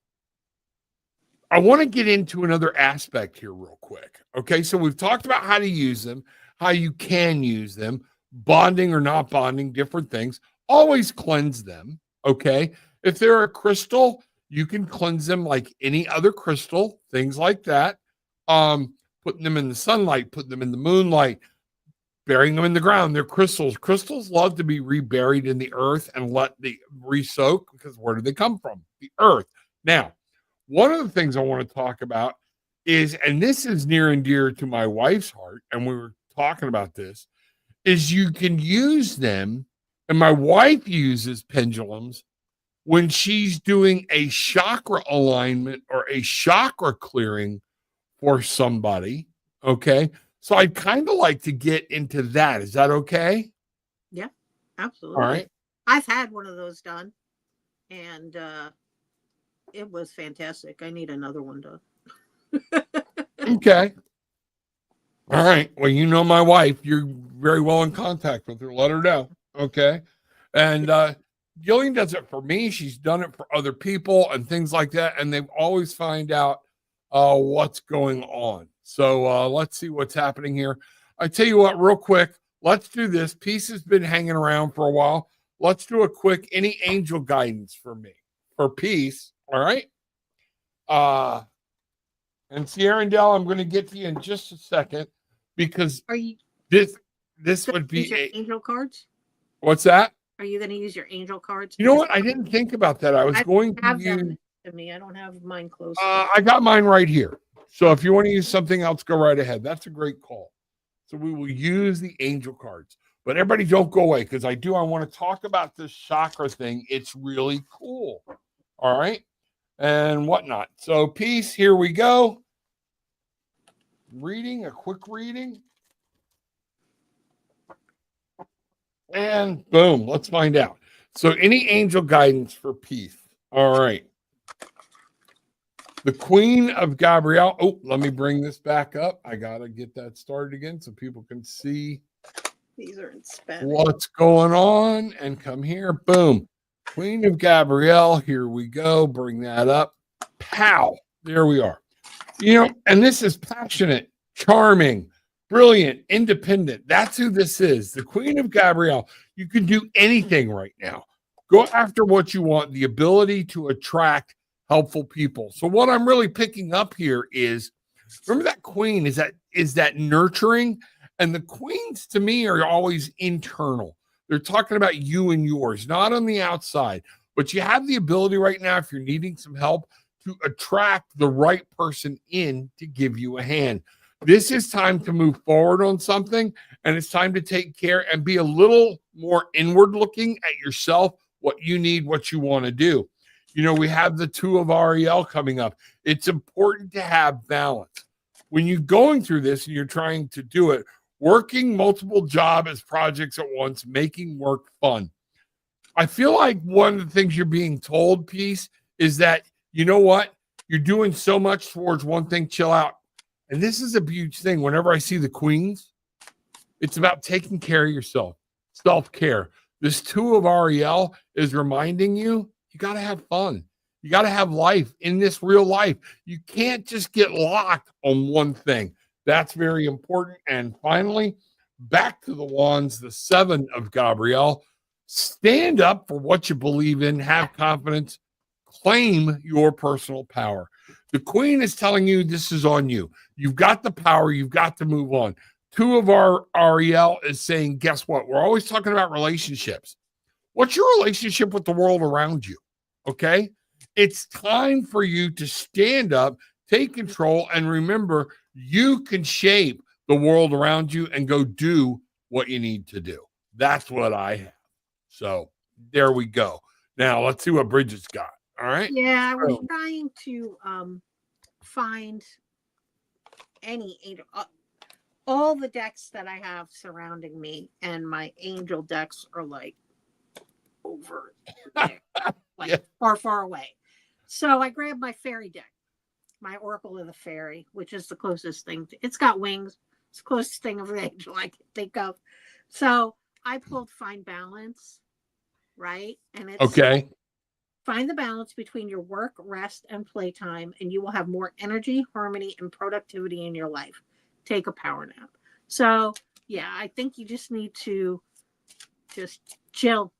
want to get into another aspect here real quick. Okay. So we've talked about how to use them, how you can use them, bonding or not bonding, different things. Always cleanse them. Okay. If they're a crystal, you can cleanse them like any other crystal, things like that. Putting them in the sunlight, putting them in the moonlight, burying them in the ground. They're crystals. Crystals love to be reburied in the earth and let the re-soak, because where do they come from? The earth. Now, one of the things I want to talk about is, and this is near and dear to my wife's heart, and we were talking about this, is you can use them, and my wife uses pendulums when she's doing a chakra alignment or a chakra clearing for somebody. Okay. So I'd kind of like to get into that. Is that okay? Yeah, absolutely. All right. I've had one of those done, and it was fantastic. I need another one done. Okay. All right. Well, you know my wife. You're very well in contact with her. Let her know. Okay. And Gillian does it for me. She's done it for other people and things like that. And they always find out what's going on. So let's see what's happening here. I tell you what, real quick, let's do this. Peace has been hanging around for a while. Let's do a quick, any angel guidance for me, for peace. All right. And Sierra and Dell, I'm going to get to you in just a second, because Are you this would use your be angel cards? what's that? Are you going to use your angel cards? You know what? I didn't think about that. I was going to have use. them next to me. I don't have mine close. I got mine right here. So if you want to use something else, go right ahead. That's a great call. So we will use the angel cards. But everybody don't go away, because I want to talk about this chakra thing. It's really cool. All right. And whatnot. So peace, here we go. A quick reading. And boom, let's find out. So any angel guidance for peace. All right. The Queen of Gabrielle. Oh, let me bring this back up. I got to get that started again so people can see These are in Spanish. what's going on. And come here. Boom. Queen of Gabrielle. Here we go. Bring that up. Pow. There we are. You know, and this is passionate, charming, brilliant, independent. That's who this is. The Queen of Gabrielle. You can do anything right now. Go after what you want. The ability to attract helpful people. So what I'm really picking up here is, remember that queen is that nurturing, and the queens to me are always internal. They're talking about you and yours, not on the outside. But you have the ability right now, if you're needing some help, to attract the right person in to give you a hand. This is time to move forward on something, and it's time to take care and be a little more inward looking at yourself, what you need, what you want to do. You know, we have the 2 of Ariel coming up. It's important to have balance. When you're going through this and you're trying to do it, working multiple jobs, projects at once, making work fun. I feel like one of the things you're being told, Peace, is that, you know what? You're doing so much towards one thing, chill out. And this is a huge thing. Whenever I see the queens, it's about taking care of yourself, self-care. This 2 of Ariel is reminding you, you got to have fun. You got to have life in this real life. You can't just get locked on one thing. That's very important. And finally, back to the wands, the 7 of Gabrielle. Stand up for what you believe in. Have confidence. Claim your personal power. The queen is telling you this is on you. You've got the power. You've got to move on. 2 of our Ariel is saying, guess what? We're always talking about relationships. What's your relationship with the world around you? Okay. It's time for you to stand up, take control, and remember, you can shape the world around you and go do what you need to do. That's what I have. So there we go. Now let's see what Bridget's got. All right. Yeah, I was So, trying to find any angel. All the decks that I have surrounding me, and my angel decks are like over there, like yeah. far, far away. So I grabbed my fairy deck, my Oracle of the Fairy, which is the closest thing. It's got wings. It's the closest thing of an angel I can think of. So I pulled Find Balance, right? And it said, Okay. find the balance between your work, rest, and playtime, and you will have more energy, harmony, and productivity in your life. Take a power nap. So, yeah, I think you just need to just chill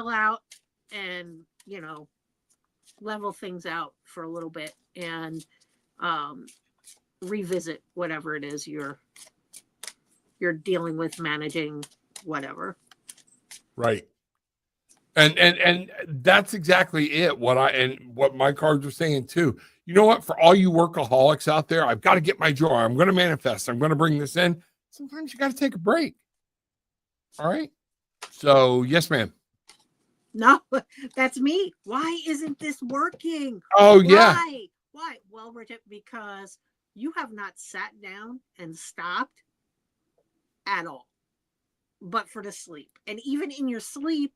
out, and, level things out for a little bit, and um, revisit whatever it is you're dealing with, managing, whatever. Right. And that's exactly it. What my cards are saying too. You know what? For all you workaholics out there, I've got to get my joy. I'm going to manifest. I'm going to bring this in. Sometimes you got to take a break. All right. So yes, ma'am. No, that's me. Why isn't this working? Oh yeah. Why? Well, Bridget, because you have not sat down and stopped at all, but for the sleep. And even in your sleep,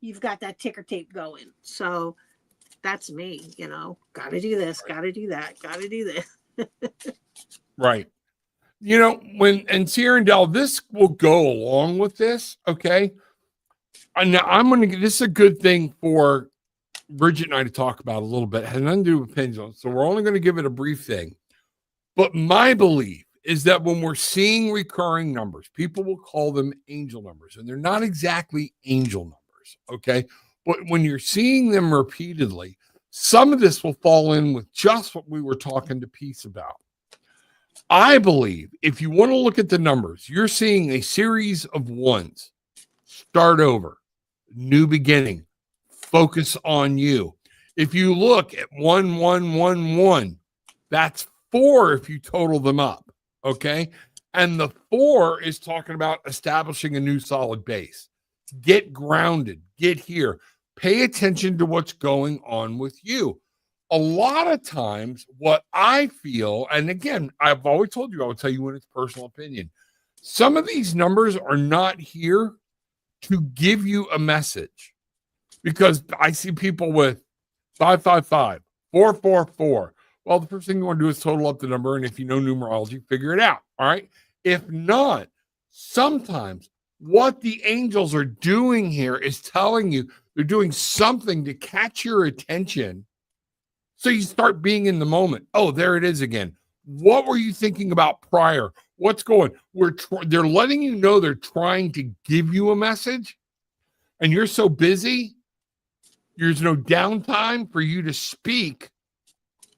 you've got that ticker tape going. So that's me, got to do this, got to do that, got to do this. Right. You know, and Sierra and Dell, this will go along with this. Okay. And now this is a good thing for Bridget and I to talk about a little bit. It has nothing to do with pendulums. So we're only going to give it a brief thing. But my belief is that when we're seeing recurring numbers, people will call them angel numbers, and they're not exactly angel numbers. Okay. But when you're seeing them repeatedly, some of this will fall in with just what we were talking to Peace about. I believe if you want to look at the numbers, you're seeing a series of ones. Start over, new beginning, focus on you. If you look at 1111, that's 4 if you total them up. Okay. And the 4 is talking about establishing a new solid base. Get grounded, get here, pay attention to what's going on with you. A lot of times, what I feel, and again, I've always told you, I will tell you when it's personal opinion. Some of these numbers are not here to give you a message, because I see people with 555, 444. Well, the first thing you want to do is total up the number. And if you know numerology, figure it out. All right. If not, sometimes what the angels are doing here is telling you they're doing something to catch your attention. So you start being in the moment. Oh, there it is again. What were you thinking about prior? What's going? They're letting you know they're trying to give you a message, and you're so busy, there's no downtime for you to speak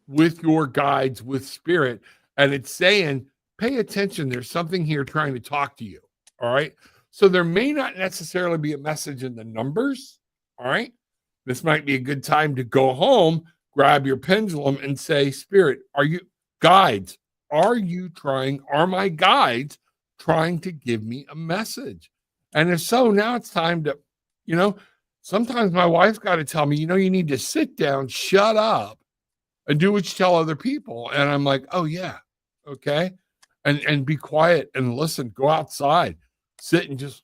with your guides, with spirit. And it's saying, pay attention. There's something here trying to talk to you. All right. So there may not necessarily be a message in the numbers. All right. This might be a good time to go home, grab your pendulum, and say, Spirit, are my guides trying to give me a message? And if so, now it's time to, sometimes my wife's got to tell me, you need to sit down, shut up, and do what you tell other people. And I'm like, oh yeah, okay. And be quiet and listen, go outside, sit and just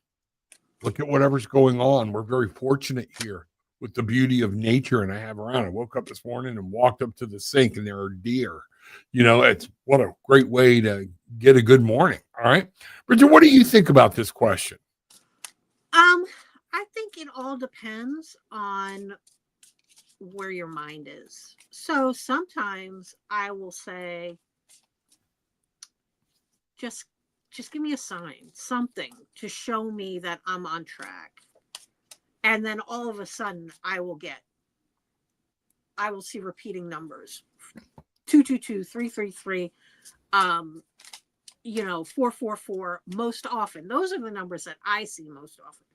look at whatever's going on. We're very fortunate here with the beauty of nature, and I have around. I woke up this morning and walked up to the sink, and there are deer. It's what a great way to get a good morning. All right. Bridget, what do you think about this question? I think it all depends on where your mind is. So sometimes I will say, just give me a sign, something to show me that I'm on track. And then all of a sudden I will see repeating numbers. 222, 333, 444 most often. Those are the numbers that I see most often.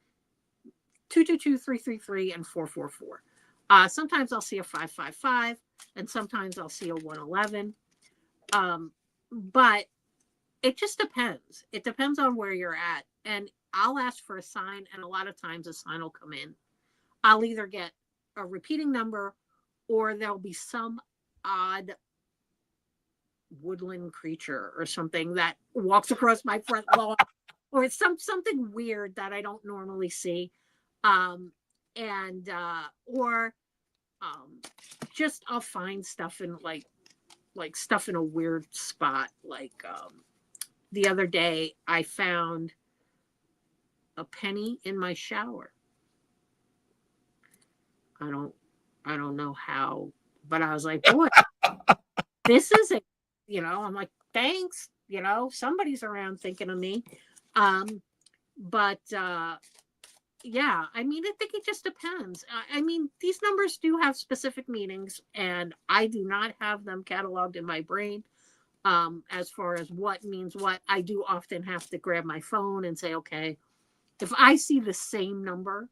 222, 333, and 444. Sometimes I'll see a 555, and sometimes I'll see a 111. But it just depends. It depends on where you're at. And I'll ask for a sign, and a lot of times a sign will come in. I'll either get a repeating number, or there'll be some odd woodland creature or something that walks across my front lawn, or it's something weird that I don't normally see. And or just I'll find stuff in like stuff in a weird spot. Like the other day I found a penny in my shower. I don't know how, but I was like, boy, this is it. I'm like, thanks. Somebody's around thinking of me. But yeah, I mean, I think it just depends. I mean, these numbers do have specific meanings, and I do not have them cataloged in my brain. As far as what means what, I do often have to grab my phone and say, okay, if I see the same number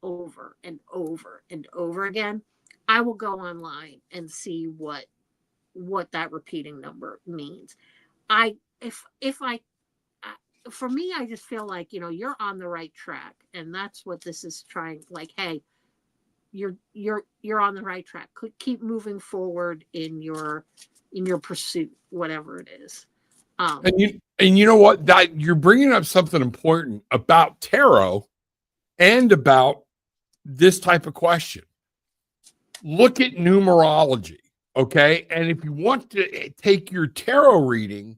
over and over and over again, I will go online and see what that repeating number means. For me, I just feel like, you're on the right track, and that's what this is trying. Like, hey, you're on the right track. Keep moving forward in your pursuit, whatever it is. And you know what? That you're bringing up something important about tarot and about this type of question. Look at numerology, okay? And if you want to take your tarot reading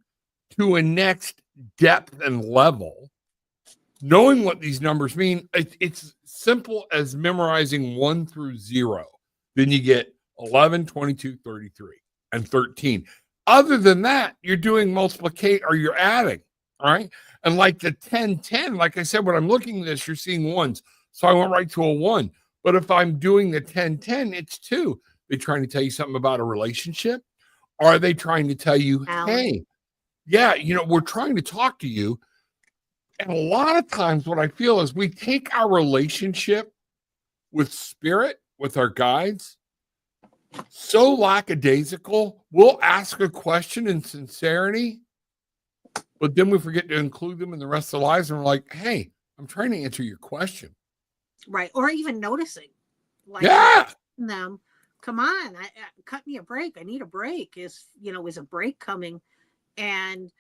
to a next depth and level, knowing what these numbers mean, it's simple as memorizing 1 through 0. Then you get 11, 22, 33, and 13. Other than that, you're doing multiplication, or you're adding, all right? And like the 10, like I said, when I'm looking at this, you're seeing ones. So I went right to a 1. But if I'm doing the 10, it's 2. They're trying to tell you something about a relationship. Are they trying to tell you, hey, yeah, we're trying to talk to you. And a lot of times what I feel is we take our relationship with spirit, with our guides, so lackadaisical. We'll ask a question in sincerity, but then we forget to include them in the rest of the lives. And we're like, hey, I'm trying to answer your question. Right. Or even noticing. Like, yeah. Them, come on, cut me a break. I need a break. Is a break coming? And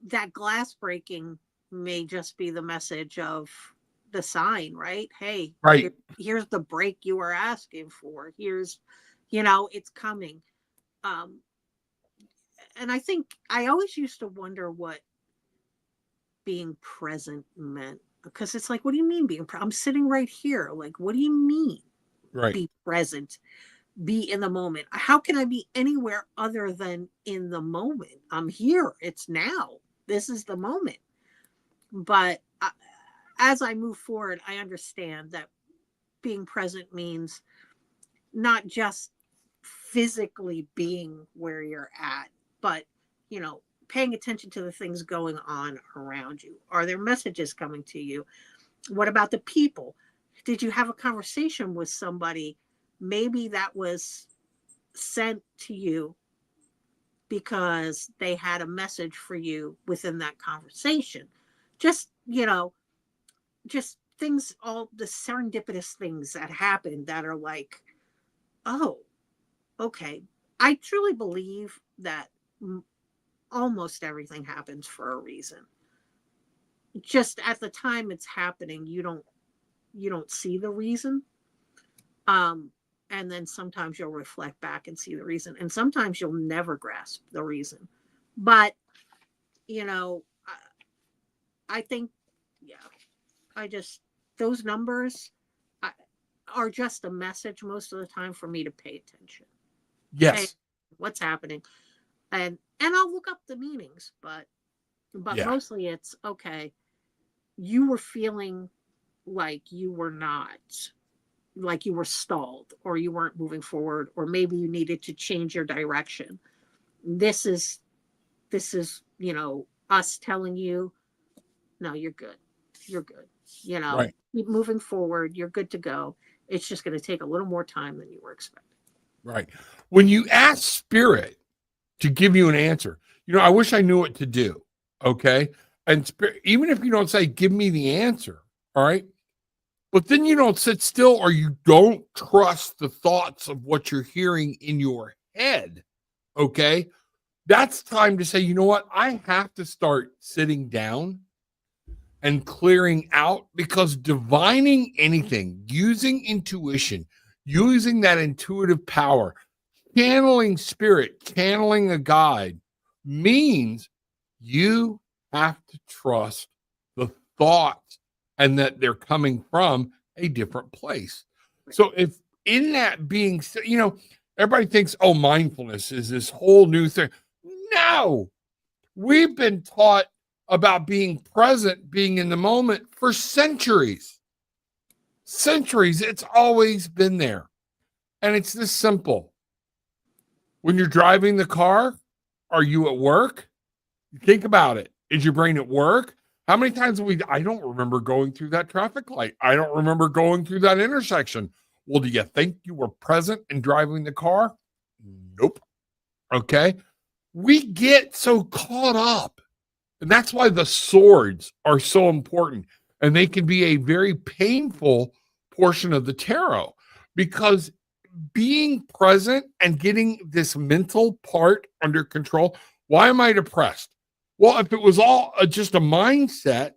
that glass breaking may just be the message of the sign, right? Hey, right. Here's the break you were asking for. Here's, it's coming. And I think I always used to wonder what being present meant, because it's like, what do you mean being I'm sitting right here. Like, what do you mean? Right. Be present, be in the moment. How can I be anywhere other than in the moment? I'm here. It's now. This is the moment. But as I move forward, I understand that being present means not just physically being where you're at, but, paying attention to the things going on around you. Are there messages coming to you? What about the people? Did you have a conversation with somebody? Maybe that was sent to you because they had a message for you within that conversation. Just, just things, all the serendipitous things that happen that are like, oh, okay. I truly believe that almost everything happens for a reason. Just at the time it's happening, you don't see the reason. And then sometimes you'll reflect back and see the reason. And sometimes you'll never grasp the reason. But, I think, those numbers are just a message most of the time for me to pay attention. Yes. Hey, what's happening? And I'll look up the meanings, but mostly it's, okay, you were feeling like you were not, like you were stalled, or you weren't moving forward, or maybe you needed to change your direction. This is, us telling you, no, you're good. You're good. Right. Keep moving forward. You're good to go. It's just going to take a little more time than you were expecting. Right. When you ask spirit to give you an answer, I wish I knew what to do. Okay. And even if you don't say, give me the answer, All right. But then you don't sit still, or you don't trust the thoughts of what you're hearing in your head. Okay. That's time to say, you know what? I have to start sitting down and clearing out, because divining anything, using intuition, using that intuitive power, channeling spirit, channeling a guide, means you have to trust the thoughts and that they're coming from a different place. So if in that being, everybody thinks, oh, mindfulness is this whole new thing. No, we've been taught about being present, being in the moment for centuries. Centuries. It's always been there. And it's this simple. When you're driving the car, are you at work? Think about it. Is your brain at work? How many times I don't remember going through that traffic light. I don't remember going through that intersection. Well, do you think you were present in driving the car? Nope. Okay. We get so caught up. And that's why the swords are so important. And they can be a very painful portion of the tarot, because being present and getting this mental part under control. Why am I depressed? Well, if it was all just a mindset,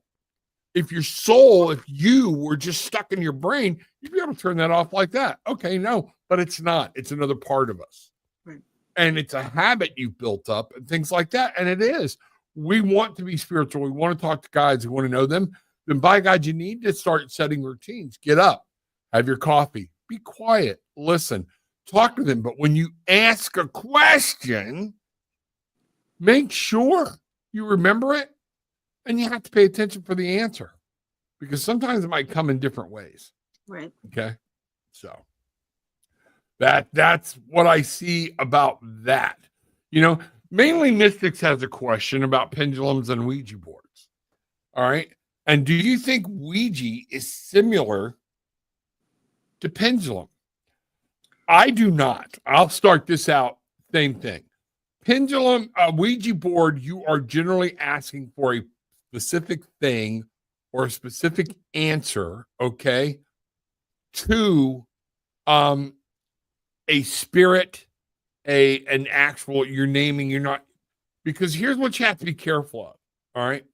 if your soul, if you were just stuck in your brain, you'd be able to turn that off like that. Okay, no, but it's not. It's another part of us. Right. And it's a habit you've built up and things like that. And it is. We want to be spiritual. We want to talk to guides. We want to know them. Then by God, you need to start setting routines. Get up, have your coffee, be quiet, listen, talk to them. But when you ask a question, make sure you remember it, and you have to pay attention for the answer, because sometimes it might come in different ways. Right. Okay. So that's what I see about that. Mainly Mystics has a question about pendulums and Ouija boards. All right. And do you think Ouija is similar to pendulum? I do not. I'll start this out. Same thing. Pendulum, Ouija board, you are generally asking for a specific thing or a specific answer, okay, to a spirit, an actual, you're naming, you're not, because here's what you have to be careful of, all right,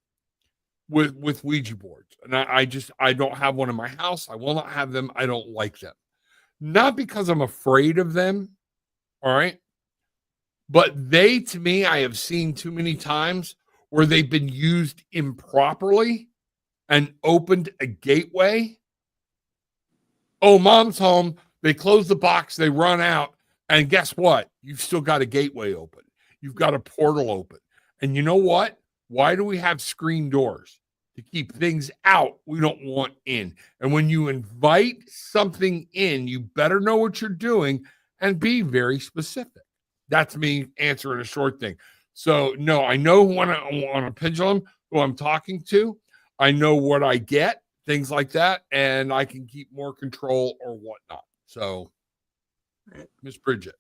with Ouija boards. And I don't have one in my house. I will not have them. I don't like them. Not because I'm afraid of them, all right, but they, to me, I have seen too many times where they've been used improperly and opened a gateway. Oh, mom's home. They close the box. They run out. And guess what? You've still got a gateway open. You've got a portal open. And you know what? Why do we have screen doors? To keep things out we don't want in. And when you invite something in, you better know what you're doing and be very specific. That's me answering a short thing. So, no, I know when on a pendulum who I'm talking to. I know what I get, things like that, and I can keep more control or whatnot. So, Miss Bridget.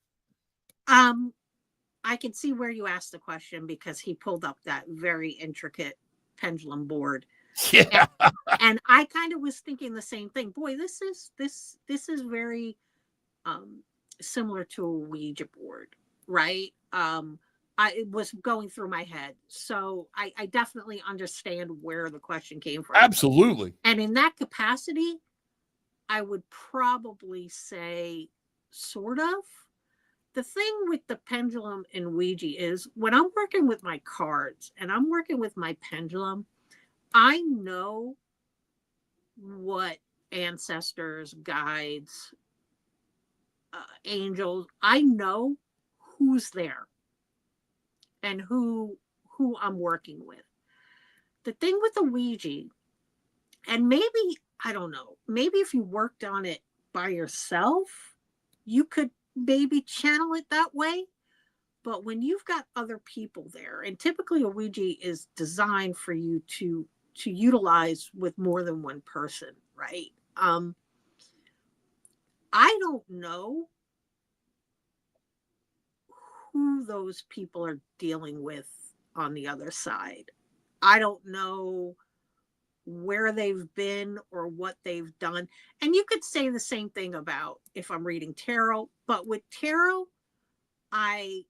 I can see where you asked the question, because he pulled up that very intricate pendulum board. Yeah. And I kind of was thinking the same thing. Boy, this is very similar to a Ouija board, right? It was going through my head. So I definitely understand where the question came from. Absolutely. And in that capacity, I would probably say sort of. The thing with the pendulum and Ouija is, when I'm working with my cards and I'm working with my pendulum, I know what ancestors, guides, angels, I know who's there and who I'm working with. The thing with the Ouija, and maybe, I don't know, maybe if you worked on it by yourself, you could maybe channel it that way. But when you've got other people there, and typically a Ouija is designed for you to utilize with more than one person, right? I don't know who those people are dealing with on the other side. I don't know where they've been or what they've done. And you could say the same thing about if I'm reading tarot, but with tarot, I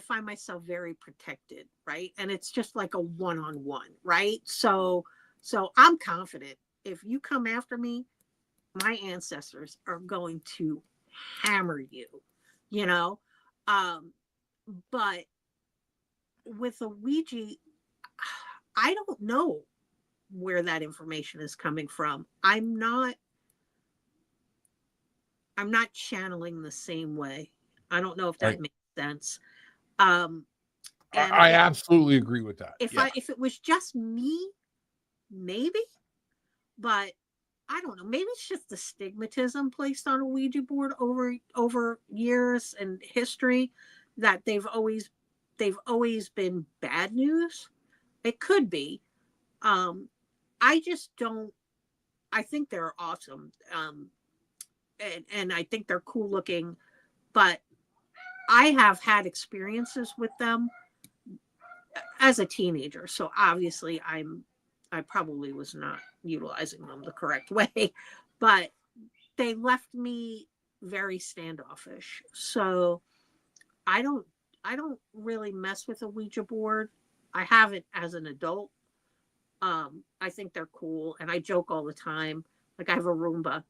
find myself very protected, right? And it's just like a one-on-one, right? So I'm confident if you come after me, my ancestors are going to hammer you, you know? But with a Ouija, I don't know where that information is coming from. I'm not channeling the same way. I don't know if that makes sense. And I absolutely agree with that. If it was just me, maybe, but I don't know. Maybe it's just the stigmatism placed on a Ouija board over years and history that they've always been bad news. It could be. I just don't. I think they're awesome, and I think they're cool looking, but I have had experiences with them as a teenager. So obviously I probably was not utilizing them the correct way, but they left me very standoffish. So I don't really mess with a Ouija board. I haven't as an adult. I think they're cool, and I joke all the time. Like I have a Roomba,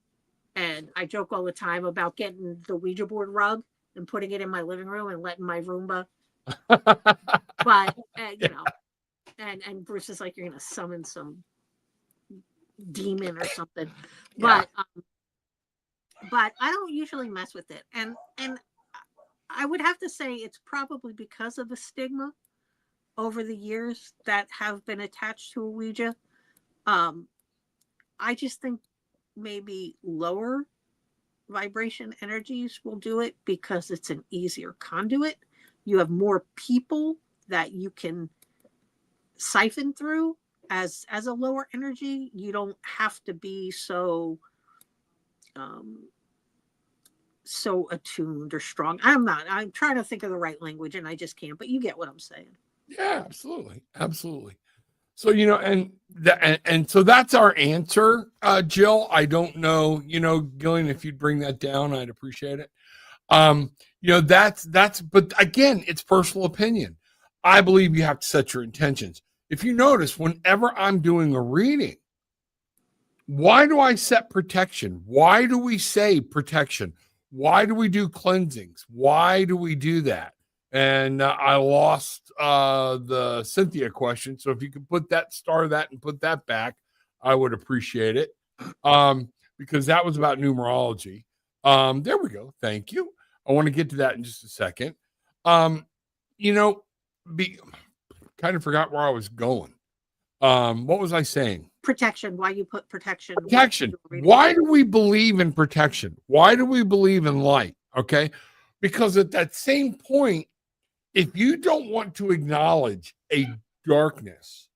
and I joke all the time about getting the Ouija board rug and putting it in my living room and letting my Roomba. But you know, and Bruce is like, you're gonna summon some demon or something. Yeah. But I don't usually mess with it, and I would have to say it's probably because of the stigma over the years that have been attached to a Ouija. I just think maybe lower vibration energies will do it because it's an easier conduit. You have more people that you can siphon through as a lower energy. You don't have to be so attuned or strong. I'm trying to think of the right language and I just can't, but you get what I'm saying. Yeah, absolutely. So, and so that's our answer, Jill. I don't know, Gillian, if you'd bring that down, I'd appreciate it. But again, it's personal opinion. I believe you have to set your intentions. If you notice, whenever I'm doing a reading, why do I set protection? Why do we say protection? Why do we do cleansings? Why do we do that? And I lost the Cynthia question. So if you could put that and put that back, I would appreciate it. Because that was about numerology. There we go. Thank you. I want to get to that in just a second. Kind of forgot where I was going. What was I saying? Protection. Why you put protection? Protection. Why do we believe in protection? Why do we believe in light? Okay. Because at that same point, if you don't want to acknowledge a darkness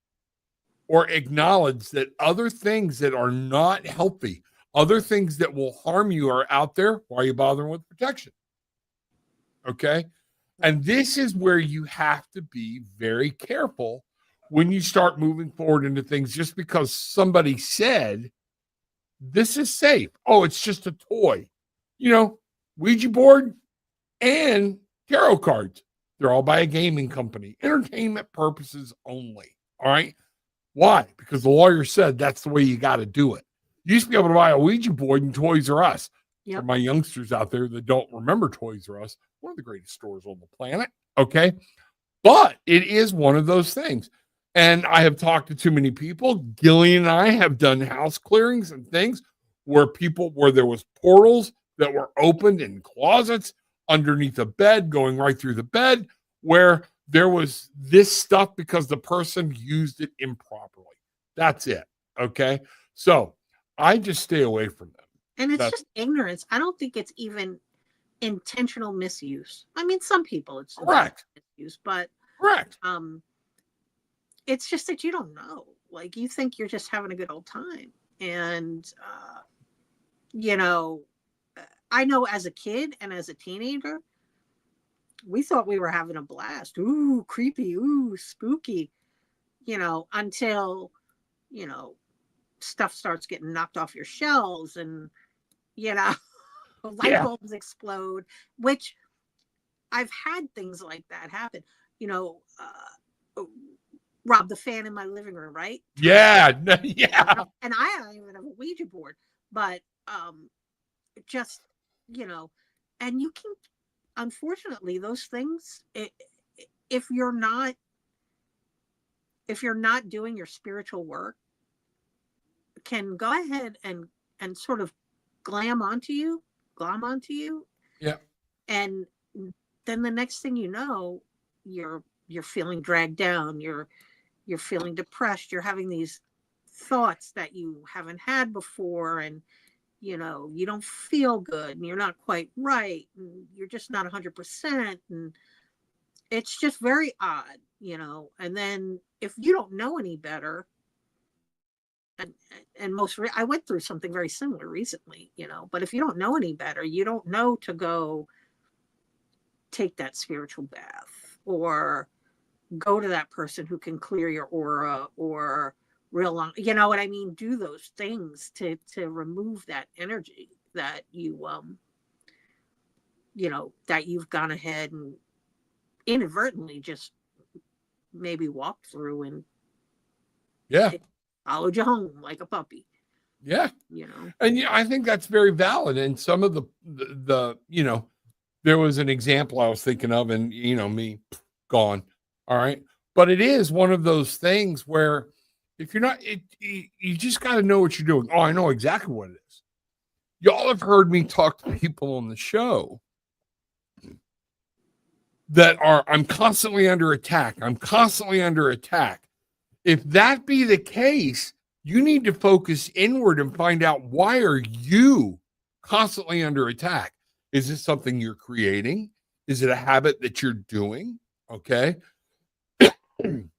or acknowledge that other things that are not healthy, other things that will harm you are out there, why are you bothering with protection? Okay. And this is where you have to be very careful when you start moving forward into things just because somebody said this is safe. Oh, it's just a toy. Ouija board and tarot cards. They're all by a gaming company, entertainment purposes only. All right. Why? Because the lawyer said that's the way you got to do it. You used to be able to buy a Ouija board in Toys R Us. Yep. For my youngsters out there that don't remember Toys R Us, one of the greatest stores on the planet. Okay. But it is one of those things. And I have talked to too many people. Gillian and I have done house clearings and things where there was portals that were opened in closets underneath a bed, going right through the bed, where there was this stuff because the person used it improperly. That's it. Okay. So I just stay away from them. And it's just ignorance. I don't think it's even intentional misuse. I mean, some people it's correct misuse, but correct. It's just that you don't know. Like you think you're just having a good old time. And I know as a kid and as a teenager, we thought we were having a blast. Ooh, creepy. Ooh, spooky. until, stuff starts getting knocked off your shelves and, light Yeah. bulbs explode, which I've had things like that happen. Rob, the fan in my living room, right? Yeah. Yeah. And I don't even have a Ouija board, but just, and you can, unfortunately, those things, if you're not doing your spiritual work, can go ahead and sort of glom onto you. Yeah. And then the next thing you know, you're feeling dragged down, you're feeling depressed, you're having these thoughts that you haven't had before, and you don't feel good, and you're not quite right, and you're just not 100%, and it's just very odd. And then if you don't know any better, and I went through something very similar recently, but if you don't know any better, you don't know to go take that spiritual bath or go to that person who can clear your aura, or real long, you know what I mean? Do those things to remove that energy that that you've gone ahead and inadvertently just maybe walked through, and Yeah. it followed you home like a puppy. Yeah. And I think that's very valid. And some of the there was an example I was thinking of, and me gone. All right. But it is one of those things where if you're not, you just got to know what you're doing. Oh, I know exactly what it is. Y'all have heard me talk to people on the show that I'm constantly under attack. I'm constantly under attack. If that be the case, you need to focus inward and find out, why are you constantly under attack? Is this something you're creating? Is it a habit that you're doing? Okay.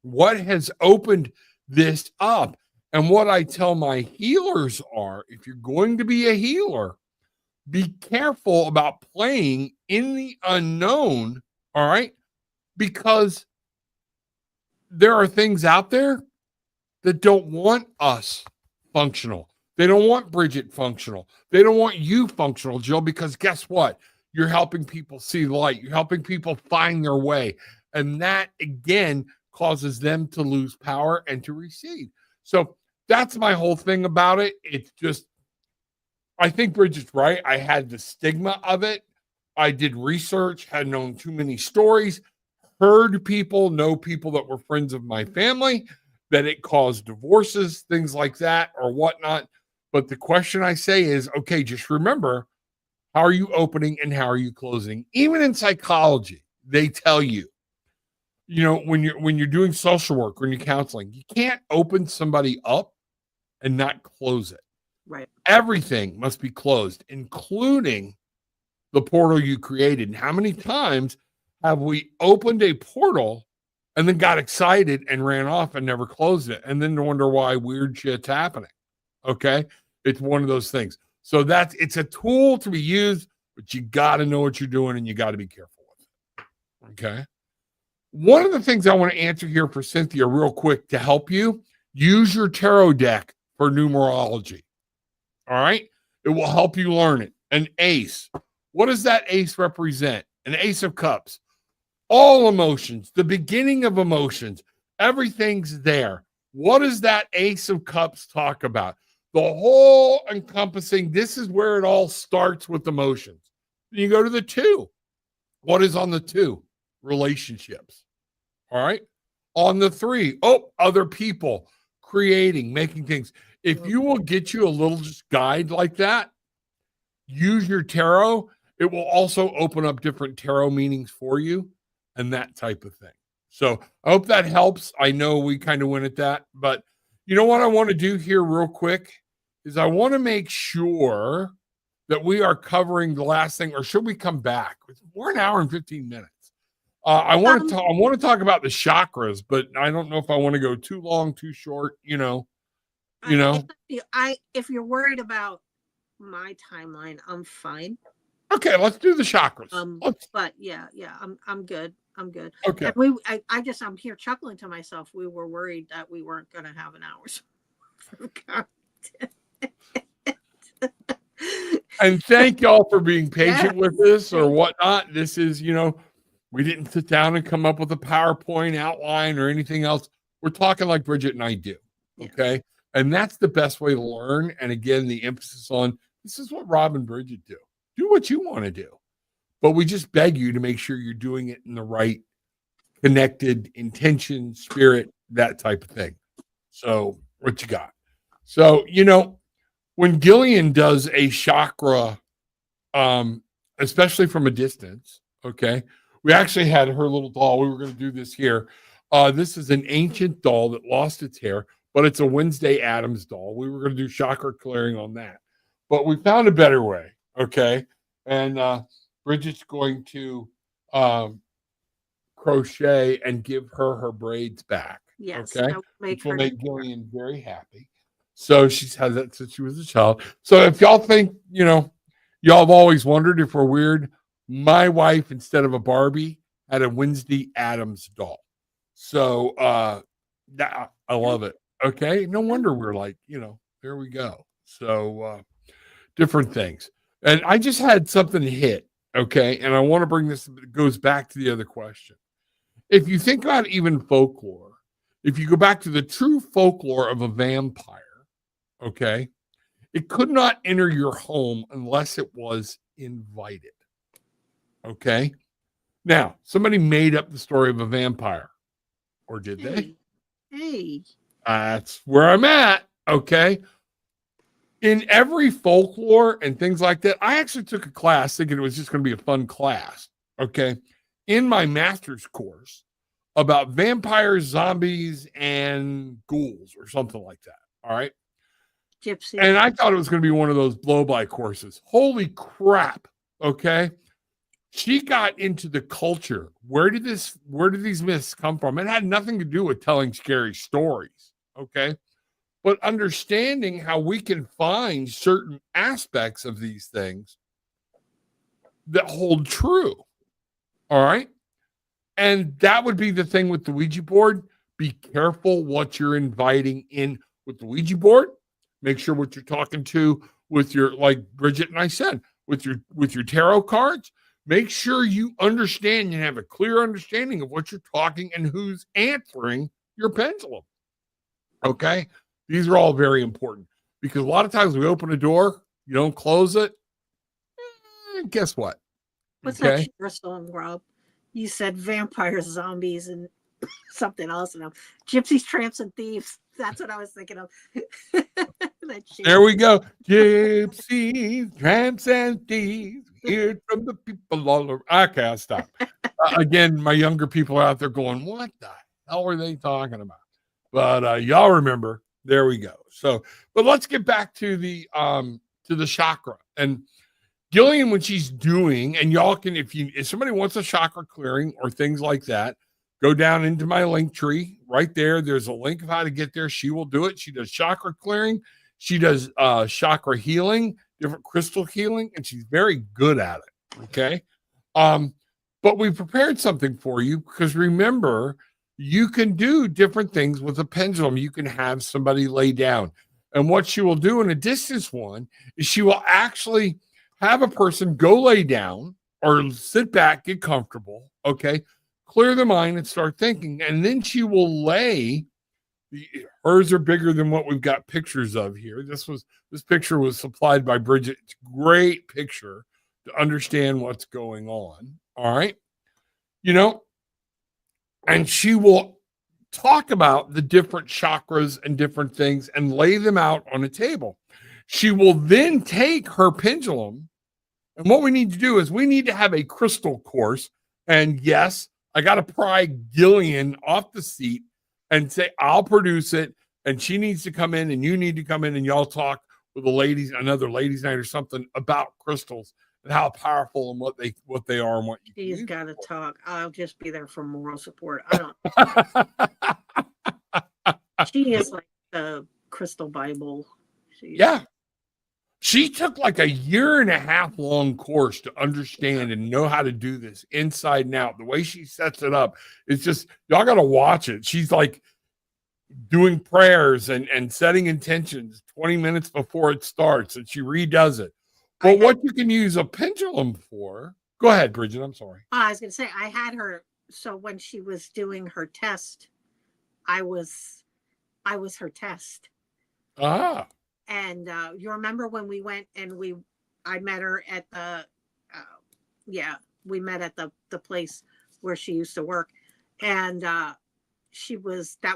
What has opened this up? And what I tell my healers are, if you're going to be a healer, be careful about playing in the unknown. All right. Because there are things out there that don't want us functional. They don't want Brigitte functional. They don't want you functional, Jill, because guess what? You're helping people see light. You're helping people find their way. And that, again, causes them to lose power and to recede. So that's my whole thing about it. It's just, I think Bridget's right. I had the stigma of it. I did research, had known too many stories, heard people, know people that were friends of my family, that it caused divorces, things like that, or whatnot. But the question I say is, okay, just remember, how are you opening and how are you closing? Even in psychology, they tell you, when you're doing social work, when you're counseling, you can't open somebody up and not close it. Right. Everything must be closed, including the portal you created. And how many times have we opened a portal and then got excited and ran off and never closed it, and then wonder why weird shit's happening? Okay. It's one of those things. So it's a tool to be used, but you got to know what you're doing and you got to be careful with it. Okay. One of the things I want to answer here for Cynthia real quick to help you, use your tarot deck for numerology. All right. It will help you learn it. An ace. What does that ace represent? An ace of cups. All emotions, the beginning of emotions, everything's there. What does that ace of cups talk about? The whole encompassing, this is where it all starts with emotions. You go to the 2. What is on the 2? Relationships. All right. On the 3, other people, creating, making things. If you will get you a little just guide like that, use your tarot. It will also open up different tarot meanings for you and that type of thing. So I hope that helps. I know we kind of went at that, but you know what I want to do here real quick is I want to make sure that we are covering the last thing, or should we come back? We're an hour and 15 minutes. I want to talk about the chakras, but I don't know if I want to go too long, too short, If you're worried about my timeline, I'm fine. Okay, let's do the chakras. But yeah, I'm good. I'm good. Okay. And I'm here chuckling to myself. We were worried that we weren't going to have an hour's worth of content. And thank y'all for being patient Yeah. with this or whatnot. This is, we didn't sit down and come up with a PowerPoint outline or anything else. We're talking like Brigitte and I do. Okay. And that's the best way to learn. And again, the emphasis on this is what Rob and Brigitte do. Do what you want to do. But we just beg you to make sure you're doing it in the right connected intention, spirit, that type of thing. So what you got? So, when Gillian does a chakra, especially from a distance, okay, we actually had her little doll. We were going to do this here. This is an ancient doll that lost its hair, but it's a Wednesday Addams doll. We were going to do chakra clearing on that, but we found a better way, okay? And Bridget's going to crochet and give her braids back. Yes, okay, which will make Gillian very happy. So she's had that since she was a child. So if y'all think, y'all have always wondered if we're weird, my wife, instead of a Barbie, had a Wednesday Addams doll. So I love it. Okay. No wonder we're like, there we go. So different things. And I just had something hit. Okay. And I want to bring this, it goes back to the other question. If you think about even folklore, if you go back to the true folklore of a vampire, okay, it could not enter your home unless it was invited. Okay. Now, somebody made up the story of a vampire, or did they? Hey. That's where I'm at. Okay. In every folklore and things like that, I actually took a class thinking it was just going to be a fun class. Okay. In my master's course about vampires, zombies, and ghouls or something like that. All right. Gypsy. And I thought it was going to be one of those blow-by courses. Holy crap. Okay. She got into the culture. Where did these myths come from? It had nothing to do with telling scary stories. Okay. But understanding how we can find certain aspects of these things that hold true. All right. And that would be the thing with the Ouija board. Be careful what you're inviting in with the Ouija board. Make sure what you're talking to with your, like Brigitte and I said, with your tarot cards. Make sure you understand and have a clear understanding of what you're talking and who's answering your pendulum. Okay. These are all very important because a lot of times we open a door, you don't close it. Guess what? What's that song, Rob? You said vampires, zombies, and something else. And gypsies, tramps, and thieves. That's what I was thinking of. There we go. Gypsies, tramps, and thieves. Hear from the people all over. Okay, I'll stop. Again, my younger people are out there going, what the hell are they talking about? But y'all remember. There we go. So, but let's get back to the chakra. And Gillian, when she's doing, and y'all can, if somebody wants a chakra clearing or things like that, go down into my link tree right there. There's a link of how to get there. She will do it. She does chakra clearing. She does chakra healing, different crystal healing, and she's very good at it. Okay. But we prepared something for you because remember, you can do different things with a pendulum. You can have somebody lay down. And what she will do in a distance one is she will actually have a person go lay down or sit back, get comfortable, okay, clear the mind and start thinking. And then she will lay, hers are bigger than what we've got pictures of here. This picture was supplied by Brigitte. It's a great picture to understand what's going on. All right. And she will talk about the different chakras and different things and lay them out on a table. She will then take her pendulum. And what we need to do is we need to have a crystal course. And yes, I got to pry Gillian off the seat and say, I'll produce it. And she needs to come in and you need to come in and y'all talk with the ladies, another ladies' night or something about crystals and how powerful and what they are and what you She's got to talk. I'll just be there for moral support. I don't. She is like the crystal Bible. Yeah. She took like a 1.5 year long course to understand and know how to do this inside and out. The way she sets it up, it's just, y'all got to watch it. She's like doing prayers and setting intentions 20 minutes before it starts, and she redoes it. But what you can use a pendulum for, go ahead, Bridget. I'm sorry. I was going to say, I had her. So when she was doing her test, I was her test. Ah. And you remember when we went and I met her at the, we met at the place where she used to work. And that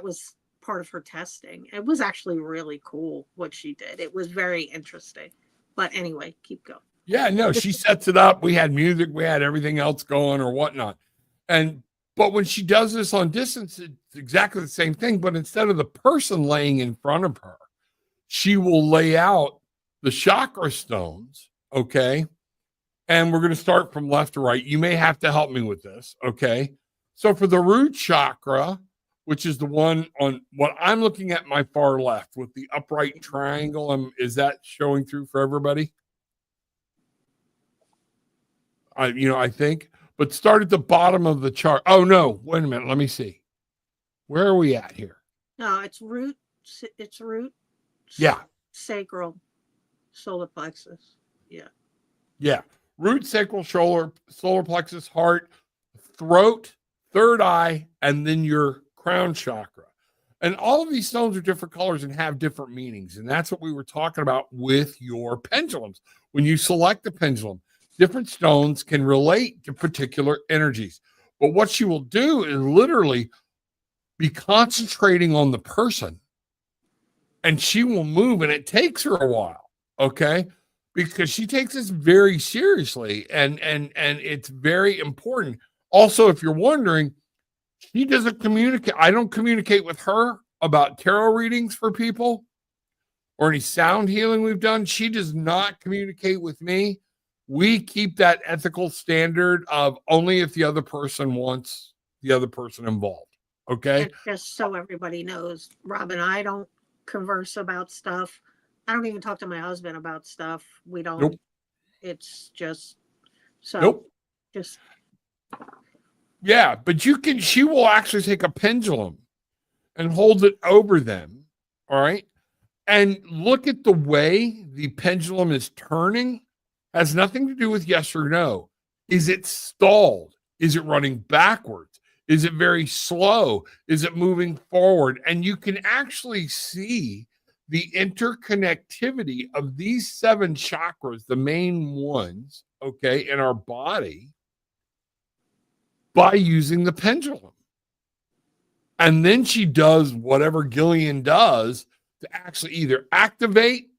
was part of her testing. It was actually really cool what she did. It was very interesting. But anyway, keep going. Yeah, no, she sets it up. We had music, we had everything else going or whatnot. But when she does this on distance, it's exactly the same thing. But instead of the person laying in front of her, she will lay out the chakra stones, okay? And we're going to start from left to right. You may have to help me with this, okay? So for the root chakra, which is the one on what I'm looking at my far left with the upright triangle, is that showing through for everybody? I think. But start at the bottom of the chart. Oh, no. Wait a minute. Let me see. Where are we at here? No, it's root. It's root. Yeah. Sacral, solar plexus. Yeah. Yeah. Root, sacral, solar plexus, heart, throat, third eye, and then your crown chakra. And all of these stones are different colors and have different meanings. And that's what we were talking about with your pendulums. When you select a pendulum, different stones can relate to particular energies. But what she will do is literally be concentrating on the person, and she will move, and it takes her a while, okay? Because she takes this very seriously, and it's very important. Also, if you're wondering, she doesn't communicate. I don't communicate with her about tarot readings for people or any sound healing we've done. She does not communicate with me. We keep that ethical standard of only if the other person wants the other person involved. Okay. And just so everybody knows, Rob and I don't converse about stuff. I don't even talk to my husband about stuff. We don't. Nope. It's just so. Nope. Just. Yeah, but she will actually take a pendulum and hold it over them. All right. And look at the way the pendulum is turning. Has nothing to do with yes or no. Is it stalled? Is it running backwards? Is it very slow? Is it moving forward? And you can actually see the interconnectivity of these 7 chakras, the main ones, okay, in our body by using the pendulum. And then she does whatever Gillian does to actually either activate,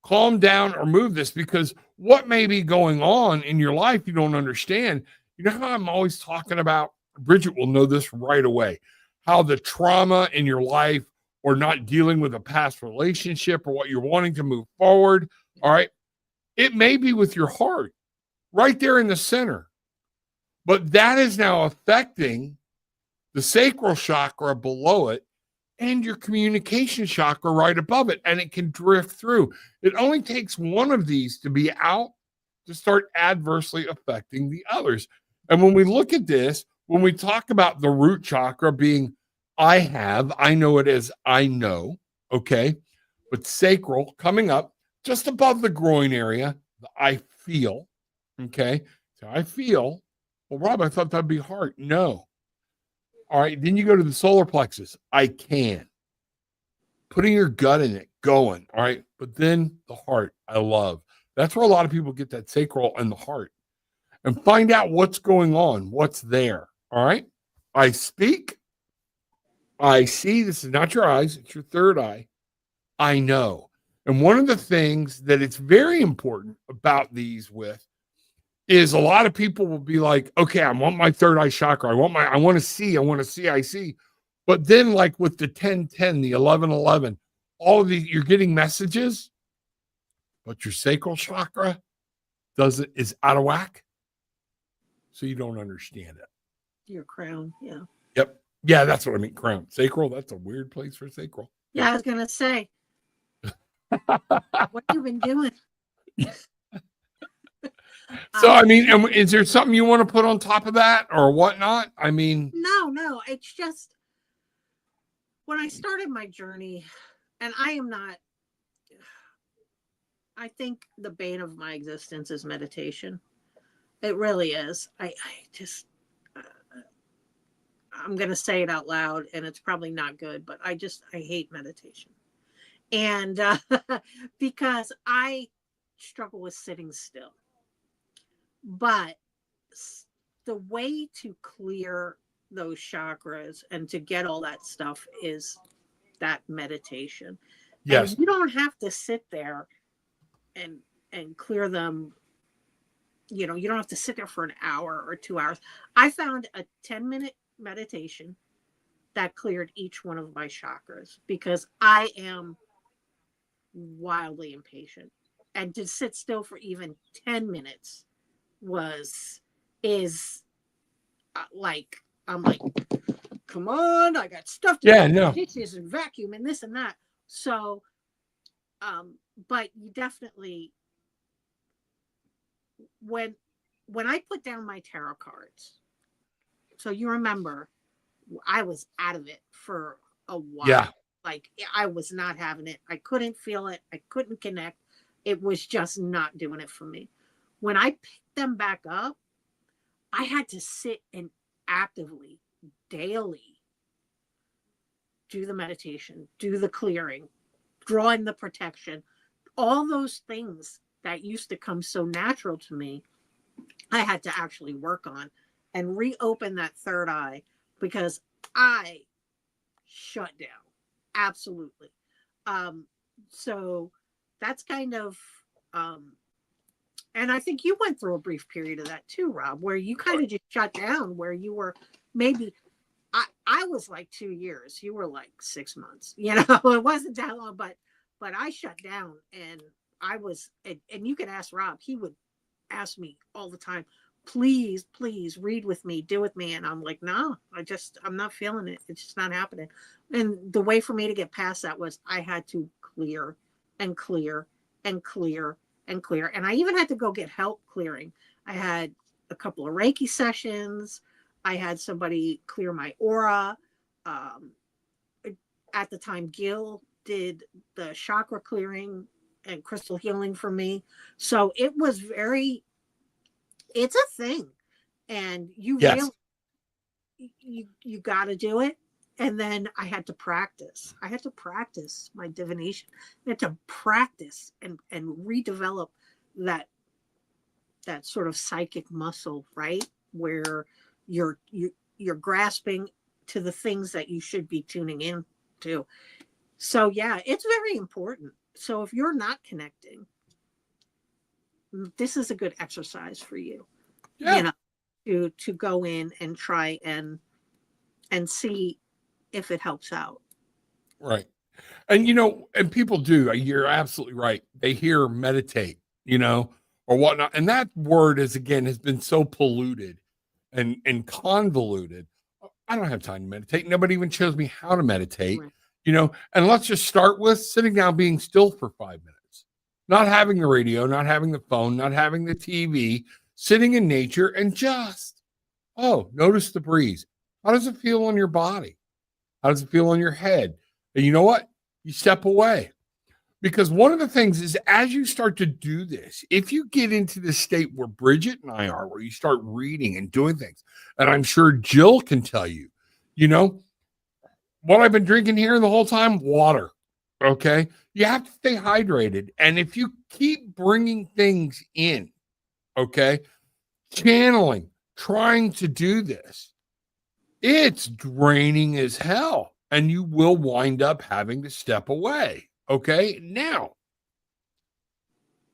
calm down, or move this, because what may be going on in your life you don't understand. You know how I'm always talking about, Bridget will know this right away, how the trauma in your life or not dealing with a past relationship or what you're wanting to move forward, all right, it may be with your heart right there in the center. But that is now affecting the sacral chakra below it and your communication chakra right above it, and it can drift through. It only takes one of these to be out to start adversely affecting the others. And when we look at this, when we talk about the root chakra being I know it as I know, okay? But sacral coming up just above the groin area, the I feel, okay? So I feel, well, Rob, I thought that'd be heart. No. All right, then you go to the solar plexus. I can. Putting your gut in it, going. All right, but then the heart, I love. That's where a lot of people get that sacral and the heart. And find out what's going on, what's there. All right, I speak. I see. This is not your eyes, it's your third eye. I know. And one of the things that it's very important about these with is a lot of people will be like, okay, I want my third eye chakra. I want to see, I see. But then like with the 10-10, the 11-11, all of these, you're getting messages, but your sacral chakra is out of whack. So you don't understand it. Your crown. Yeah. Yep. Yeah, that's what I mean. Crown. Sacral, that's a weird place for sacral. Yeah, I was going to say. What have you been doing? So, I mean, is there something you want to put on top of that or whatnot? I mean, no, it's just when I started my journey, and I think the bane of my existence is meditation. It really is. I just, uh, I'm going to say it out loud, and it's probably not good, but I hate meditation. And because I struggle with sitting still. But the way to clear those chakras and to get all that stuff is that meditation. yes. And you don't have to sit there and clear them. You know, you don't have to sit there for an hour or 2 hours. I found a 10-minute meditation that cleared each one of my chakras because I am wildly impatient. And to sit still for even 10 minutes is like, I'm like, come on, I got stuff to do, no. dishes and vacuum and this and that. So, but you definitely, when I put down my tarot cards, so you remember, I was out of it for a while. Yeah. Like I was not having it. I couldn't feel it. I couldn't connect. It was just not doing it for me. When I picked them back up, I had to sit and actively, daily, do the meditation, do the clearing, drawing the protection, all those things that used to come so natural to me, I had to actually work on and reopen that third eye because I shut down. Absolutely. So that's kind of, and I think you went through a brief period of that too, Rob, where you kind of just shut down, where you were maybe, I was like 2 years, you were like 6 months, you know, it wasn't that long, but I shut down and I was, and you can ask Rob, he would ask me all the time, please read with me, do with me. And I'm like, no, I'm not feeling it. It's just not happening. And the way for me to get past that was I had to clear and clear and clear and clear. And I even had to go get help clearing. I had a couple of Reiki sessions. I had somebody clear my aura. At the time, Gil did the chakra clearing and crystal healing for me. So it was it's a thing. And you Yes. really, you got to do it. And then I had to practice. I had to practice my divination. I had to practice and redevelop that sort of psychic muscle, right? Where you're grasping to the things that you should be tuning in to. So yeah, it's very important. So if you're not connecting, this is a good exercise for you. Yeah. You know, to go in and try and see if it helps out. Right. And, and people do, you're absolutely right. They hear meditate, or whatnot. And that word has been so polluted and convoluted. I don't have time to meditate. Nobody even shows me how to meditate, Right. And let's just start with sitting down, being still for 5 minutes, not having the radio, not having the phone, not having the TV, sitting in nature and just, notice the breeze. How does it feel on your body? How does it feel on your head? And you know what? You step away. Because one of the things is, as you start to do this, if you get into the state where Brigitte and I are, where you start reading and doing things, and I'm sure Jill can tell you, what I've been drinking here the whole time, water. Okay. You have to stay hydrated. And if you keep bringing things in, okay, channeling, trying to do this, it's draining as hell. And you will wind up having to step away. Okay. Now,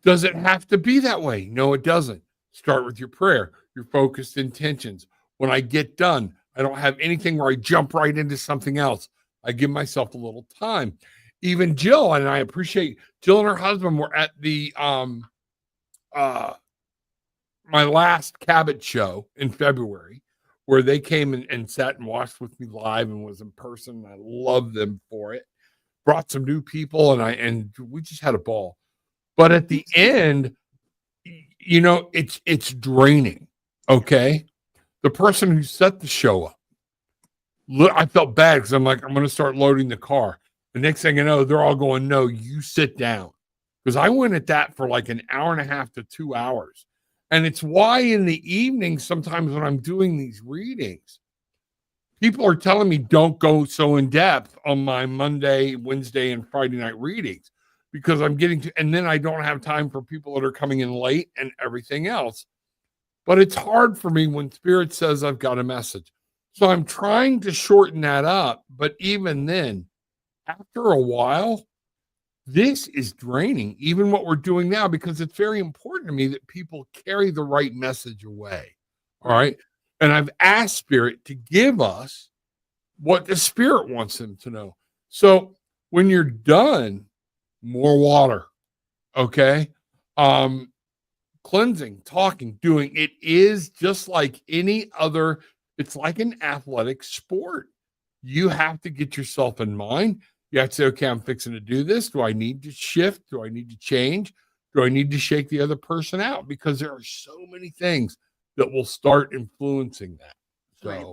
does it have to be that way? No, it doesn't. Start with your prayer, your focused intentions. When I get done, I don't have anything where I jump right into something else. I give myself a little time. Even Jill, and I appreciate Jill and her husband were at the my last Cabot show in February, where they came and sat and watched with me live and was in person. I love them for it. Brought some new people and we just had a ball. But at the end, it's draining. Okay. The person who set the show up, I felt bad because I'm like, I'm going to start loading the car. The next thing I know, they're all going, no, you sit down. Because I went at that for like an hour and a half to 2 hours. And it's why in the evening, sometimes when I'm doing these readings, people are telling me don't go so in depth on my Monday, Wednesday, and Friday night readings because I'm getting to, and then I don't have time for people that are coming in late and everything else. But it's hard for me when Spirit says I've got a message. So I'm trying to shorten that up. But even then, after a while, this is draining, even what we're doing now, because it's very important to me that people carry the right message away. All right. And I've asked Spirit to give us what the Spirit wants them to know. So when you're done, more water. Okay. Cleansing, talking, doing it is just like any other, it's like an athletic sport. You have to get yourself in mind. You have to say, okay, I'm fixing to do this. Do I need to shift? Do I need to change? Do I need to shake the other person out? Because there are so many things that will start influencing that. So, Right.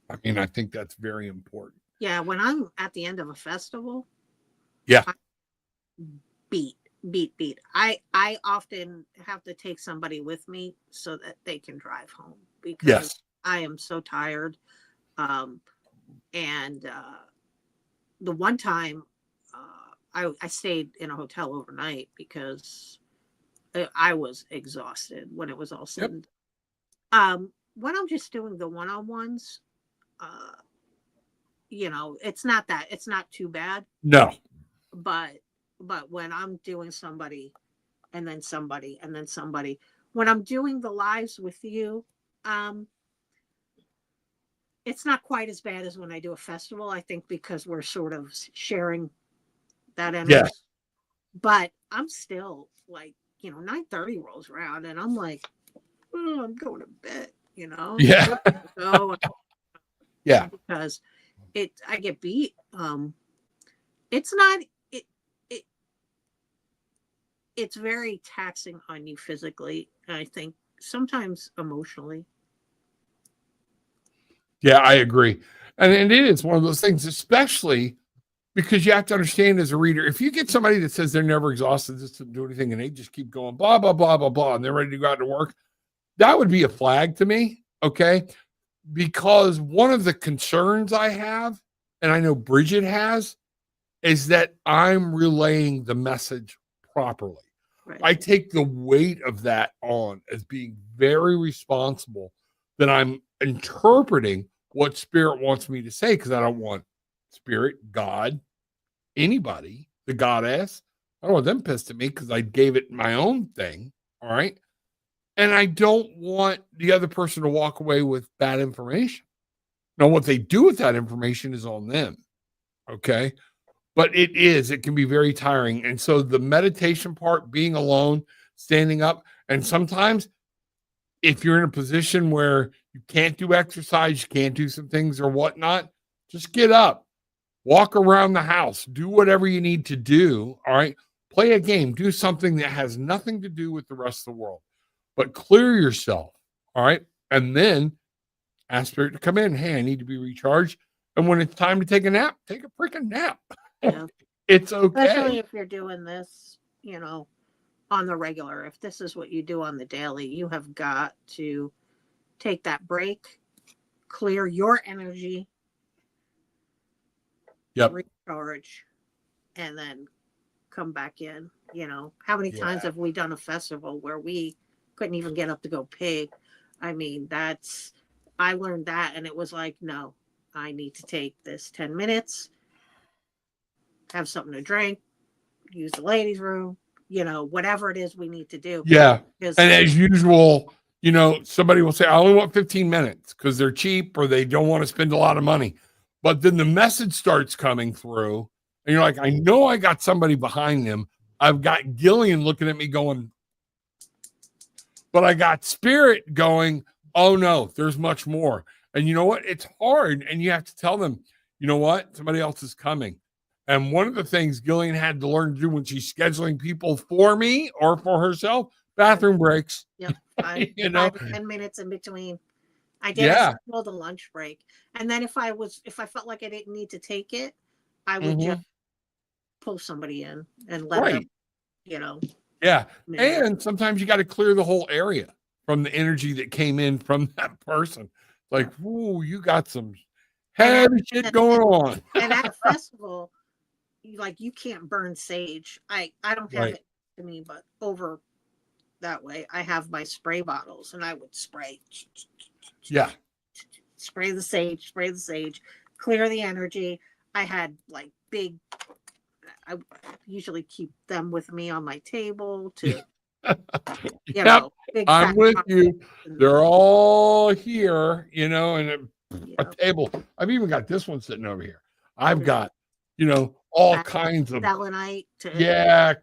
I mean, I think that's very important. Yeah, when I'm at the end of a festival, Yeah. I beat. I often have to take somebody with me so that they can drive home because Yes. I am so tired. And the one time I stayed in a hotel overnight because I was exhausted when it was all said and done. When I'm just doing the one-on-ones, it's not too bad. No. But when I'm doing somebody and then somebody and then somebody, when I'm doing the lives with you, it's not quite as bad as when I do a festival, I think, because we're sort of sharing that energy. Yes. But I'm still like, 9:30 rolls around and I'm like, oh, I'm going to bed, Yeah. So, Yeah. because I get beat. It's not it's very taxing on you physically, and I think sometimes emotionally. Yeah, I agree. And it is one of those things, especially because you have to understand as a reader, if you get somebody that says they're never exhausted, just to do anything, and they just keep going, blah, blah, blah, blah, blah, and they're ready to go out to work, that would be a flag to me. Okay. Because one of the concerns I have, and I know Brigitte has, is that I'm relaying the message properly. Right. I take the weight of that on as being very responsible, that I'm interpreting what Spirit wants me to say, because I don't want Spirit, God, anybody, the goddess, I don't want them pissed at me because I gave it my own thing. All right. And I don't want the other person to walk away with bad information. Now, what they do with that information is on them. Okay. But it can be very tiring. And so the meditation part, being alone, standing up, and sometimes if you're in a position where you can't do exercise, you can't do some things or whatnot, just get up, walk around the house, do whatever you need to do. All right. Play a game, do something that has nothing to do with the rest of the world, but clear yourself. All right. And then ask Spirit to come in. Hey, I need to be recharged. And when it's time to take a nap, take a freaking nap. Yeah. It's okay. Especially if you're doing this, on the regular. If this is what you do on the daily, you have got to take that break, clear your energy, recharge, and then come back in. How many times have we done a festival where we couldn't even get up to go pig? I mean, I learned that, and it was like, no, I need to take this 10 minutes, have something to drink, use the ladies' room, whatever it is we need to do. Yeah. And as usual, somebody will say, I only want 15 minutes because they're cheap or they don't want to spend a lot of money. But then the message starts coming through, and you're like, I know I got somebody behind them. I've got Gillian looking at me going, but I got Spirit going, oh no, there's much more. And you know what? It's hard. And you have to tell them, you know what? Somebody else is coming. And one of the things Gillian had to learn to do when she's scheduling people for me or for herself, bathroom breaks. Yep. You know, 5 to 10 minutes in between. I did. I yeah. scheduled a lunch break, and then if I felt like I didn't need to take it, I would Mhm. just pull somebody in and let them, Right. you know. Yeah. mingle. And sometimes you got to clear the whole area from the energy that came in from that person. Like, ooh, you got some And at, heavy shit going on. and at a festival, you can't burn sage. I don't have Right. it to me, but over that way, I have my spray bottles, and I would Yeah. spray the sage, clear the energy. I had like big. I usually keep them with me on my table to, Yep. big I'm fat. with you. And, They're all here, you know, and you a know, table. I've even got this one sitting over here. I've got, you know, all fat kinds of, selenite to yeah,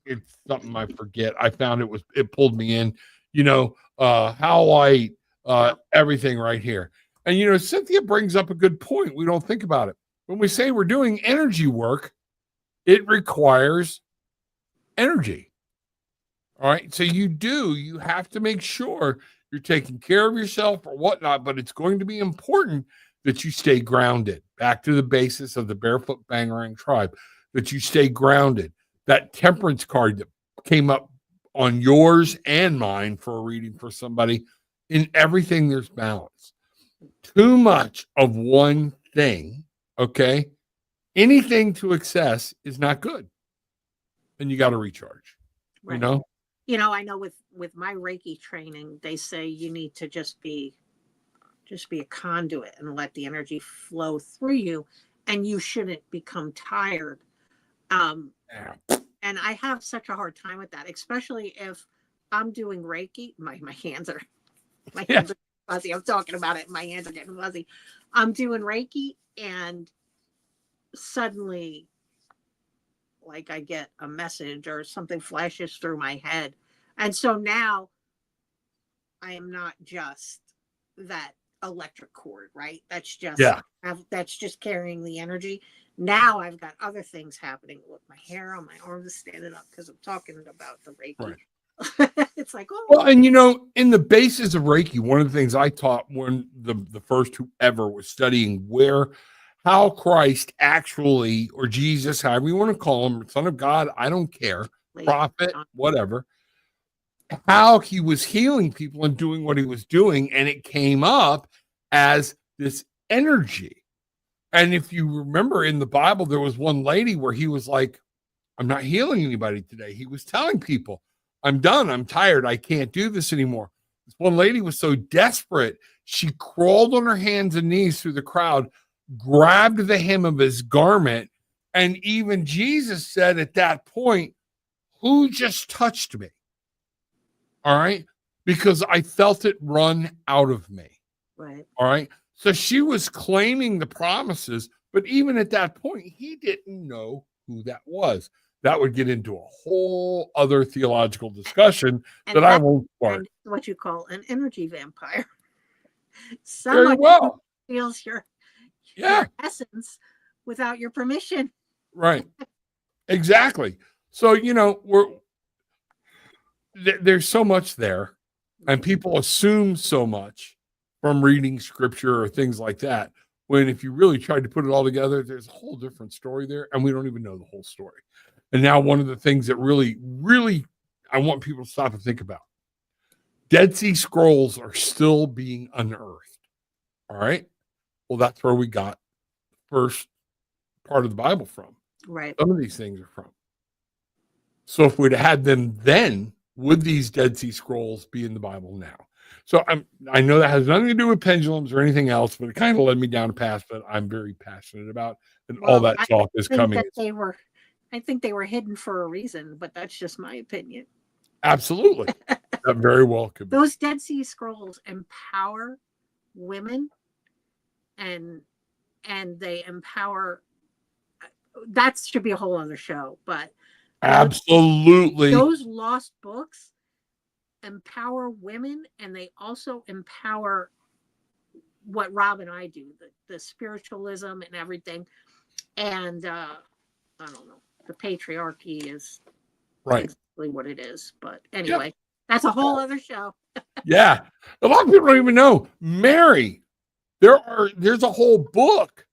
it's something I forget. I found it pulled me in, you know, howlite, everything right here. And, you know, Cynthia brings up a good point. We don't think about it. When we say we're doing energy work, it requires energy. All right. So you have to make sure you're taking care of yourself or whatnot, but it's going to be important that you stay grounded. Back to the basis of the Barefoot Bangarang tribe, that you stay grounded. That temperance card that came up on yours and mine for a reading for somebody, in everything, there's balance. Too much of one thing, okay? Anything to excess is not good. And you got to recharge, you right. know? I know with my Reiki training, they say you need to just be a conduit and let the energy flow through you, and you shouldn't become tired. Um, Yeah. and I have such a hard time with that, especially if I'm doing Reiki. My hands are Yeah. fuzzy. I'm talking about it. My hands are getting fuzzy. I'm doing Reiki, and suddenly, like, I get a message or something flashes through my head, and so now I am not just that electric cord, right? Yeah. That's just carrying the energy. Now I've got other things happening with my hair on my arms is standing up because I'm talking about the Reiki. Right. It's like, Well, oh, and you know, in the basis of Reiki, one of the things I taught when the first whoever was studying how Christ actually, or Jesus, however you want to call him, Son of God, I don't care, prophet, whatever, how he was healing people and doing what he was doing, and it came up as this energy. And if you remember in the Bible, there was one lady where he was like, I'm not healing anybody today. He was telling people, I'm done. I'm tired. I can't do this anymore. This one lady was so desperate, she crawled on her hands and knees through the crowd, grabbed the hem of his garment. And even Jesus said at that point, who just touched me? All right. Because I felt it run out of me. right. All right. So she was claiming the promises, but even at that point, he didn't know who that was. That would get into a whole other theological discussion that I won't start. What you call an energy vampire. Very Somebody who well. feels your Yeah. essence without your permission. Right. Exactly. So, you know, there's so much there, and people assume so much from reading scripture or things like that. When if you really tried to put it all together, there's a whole different story there, and we don't even know the whole story. And now, one of the things that really, really, I want people to stop and think about: Dead Sea Scrolls are still being unearthed. All right. Well, that's where we got the first part of the Bible from. Right. Some of these things are from. So if we'd had them then, would these Dead Sea Scrolls be in the Bible now? So I know that has nothing to do with pendulums or anything else, but it kind of led me down a path that I'm very passionate about, and all that talk is coming. I think they were hidden for a reason, but that's just my opinion. Absolutely, that very well could be. Those Dead Sea Scrolls empower women, and they empower. That should be a whole other show, but Absolutely, those lost books empower women, and they also empower what Rob and I do, the spiritualism and everything. And I don't know. The patriarchy is Right. exactly what it is. But Yeah. anyway, that's a whole other show. Yeah. A lot of people don't even know Mary. There's a whole book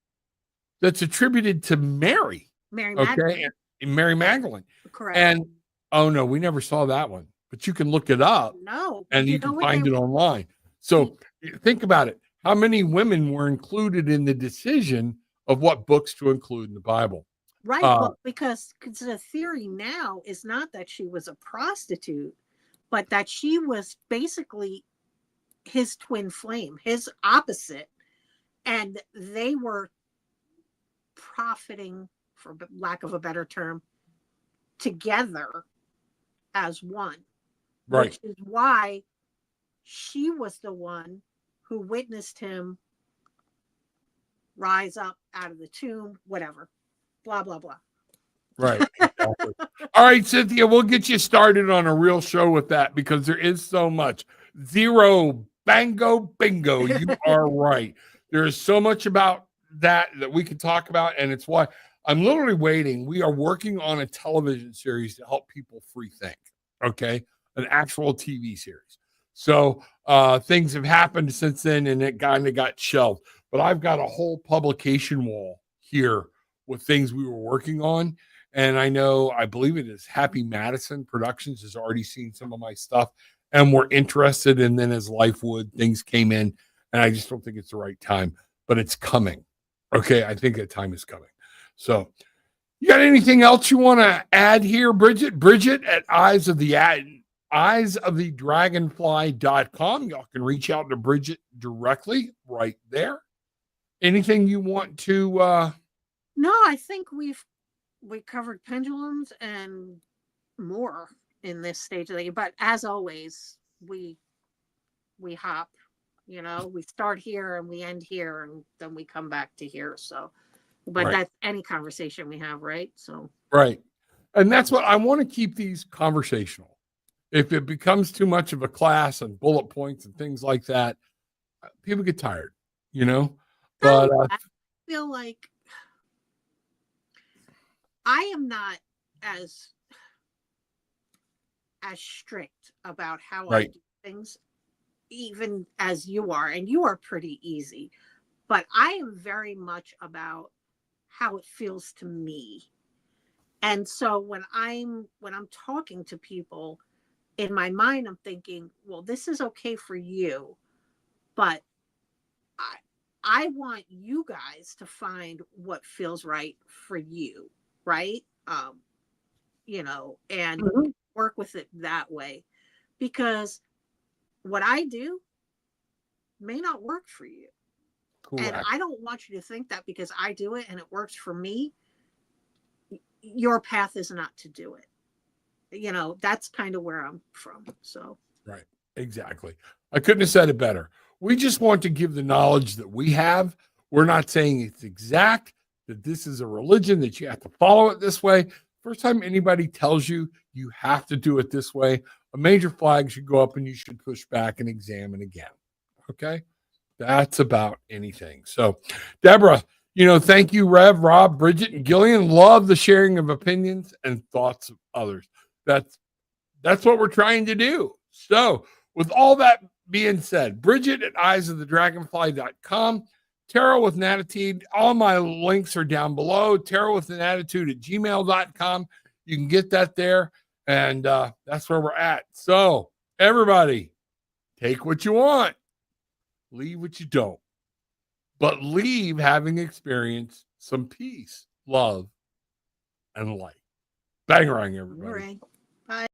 that's attributed to Mary. Mary Okay. Magdalene. And Mary Magdalene. Correct. And oh no, we never saw that one. But you can look it up No. and you can find it online. So think about it. How many women were included in the decision of what books to include in the Bible? Right. Well, because the theory now is not that she was a prostitute, but that she was basically his twin flame, his opposite. And they were profiting, for lack of a better term, together as one. Right. Which is why she was the one who witnessed him rise up out of the tomb, whatever, blah, blah, blah. Right. Exactly. All right, Cynthia, we'll get you started on a real show with that because there is so much. Zero, bango, bingo. You are right. There is so much about that we can talk about, and it's why I'm literally waiting. We are working on a television series to help people free think. Okay, an actual TV series. So things have happened since then, and it kind of got shelved. But I've got a whole publication wall here with things we were working on. And I believe it is Happy Madison Productions has already seen some of my stuff and we're interested. And then as life would, things came in and I just don't think it's the right time, but it's coming. Okay. I think that time is coming. So you got anything else you want to add here, Bridget? Bridget at Eyes of the Dragonfly.com. Y'all can reach out to Bridget directly right there. Anything you want to, No, I think we covered pendulums and more in this stage of the game. But as always, we hop, we start here and we end here and then we come back to here. So, but Right. That's any conversation we have, right? So, right. And that's what I want to keep these conversational. If it becomes too much of a class and bullet points and things like that, people get tired, but I feel like I am not as strict about how I do things, even as you are, and you are pretty easy. But I am very much about how it feels to me. And so when I'm talking to people, in my mind, I'm thinking, well, this is okay for you, but I want you guys to find what feels right for you. Right. And work with it that way, because what I do may not work for you. Correct. And I don't want you to think that because I do it and it works for me, your path is not to do it. That's kind of where I'm from. So. Right. Exactly. I couldn't have said it better. We just want to give the knowledge that we have. We're not saying it's exact, that this is a religion, that you have to follow it this way. First time anybody tells you you have to do it this way, a major flag should go up and you should push back and examine again. Okay? That's about anything. So, Deborah, thank you, Rev, Rob, Bridget, and Gillian. Love the sharing of opinions and thoughts of others. That's what we're trying to do. So, with all that being said, Bridget at eyesofthedragonfly.com, Tarot with an Attitude. All my links are down below. Tarot with an Attitude at gmail.com. You can get that there. And that's where we're at. So, everybody, take what you want, leave what you don't, but leave having experienced some peace, love, and light. Bangarang, everybody. All right. Bye.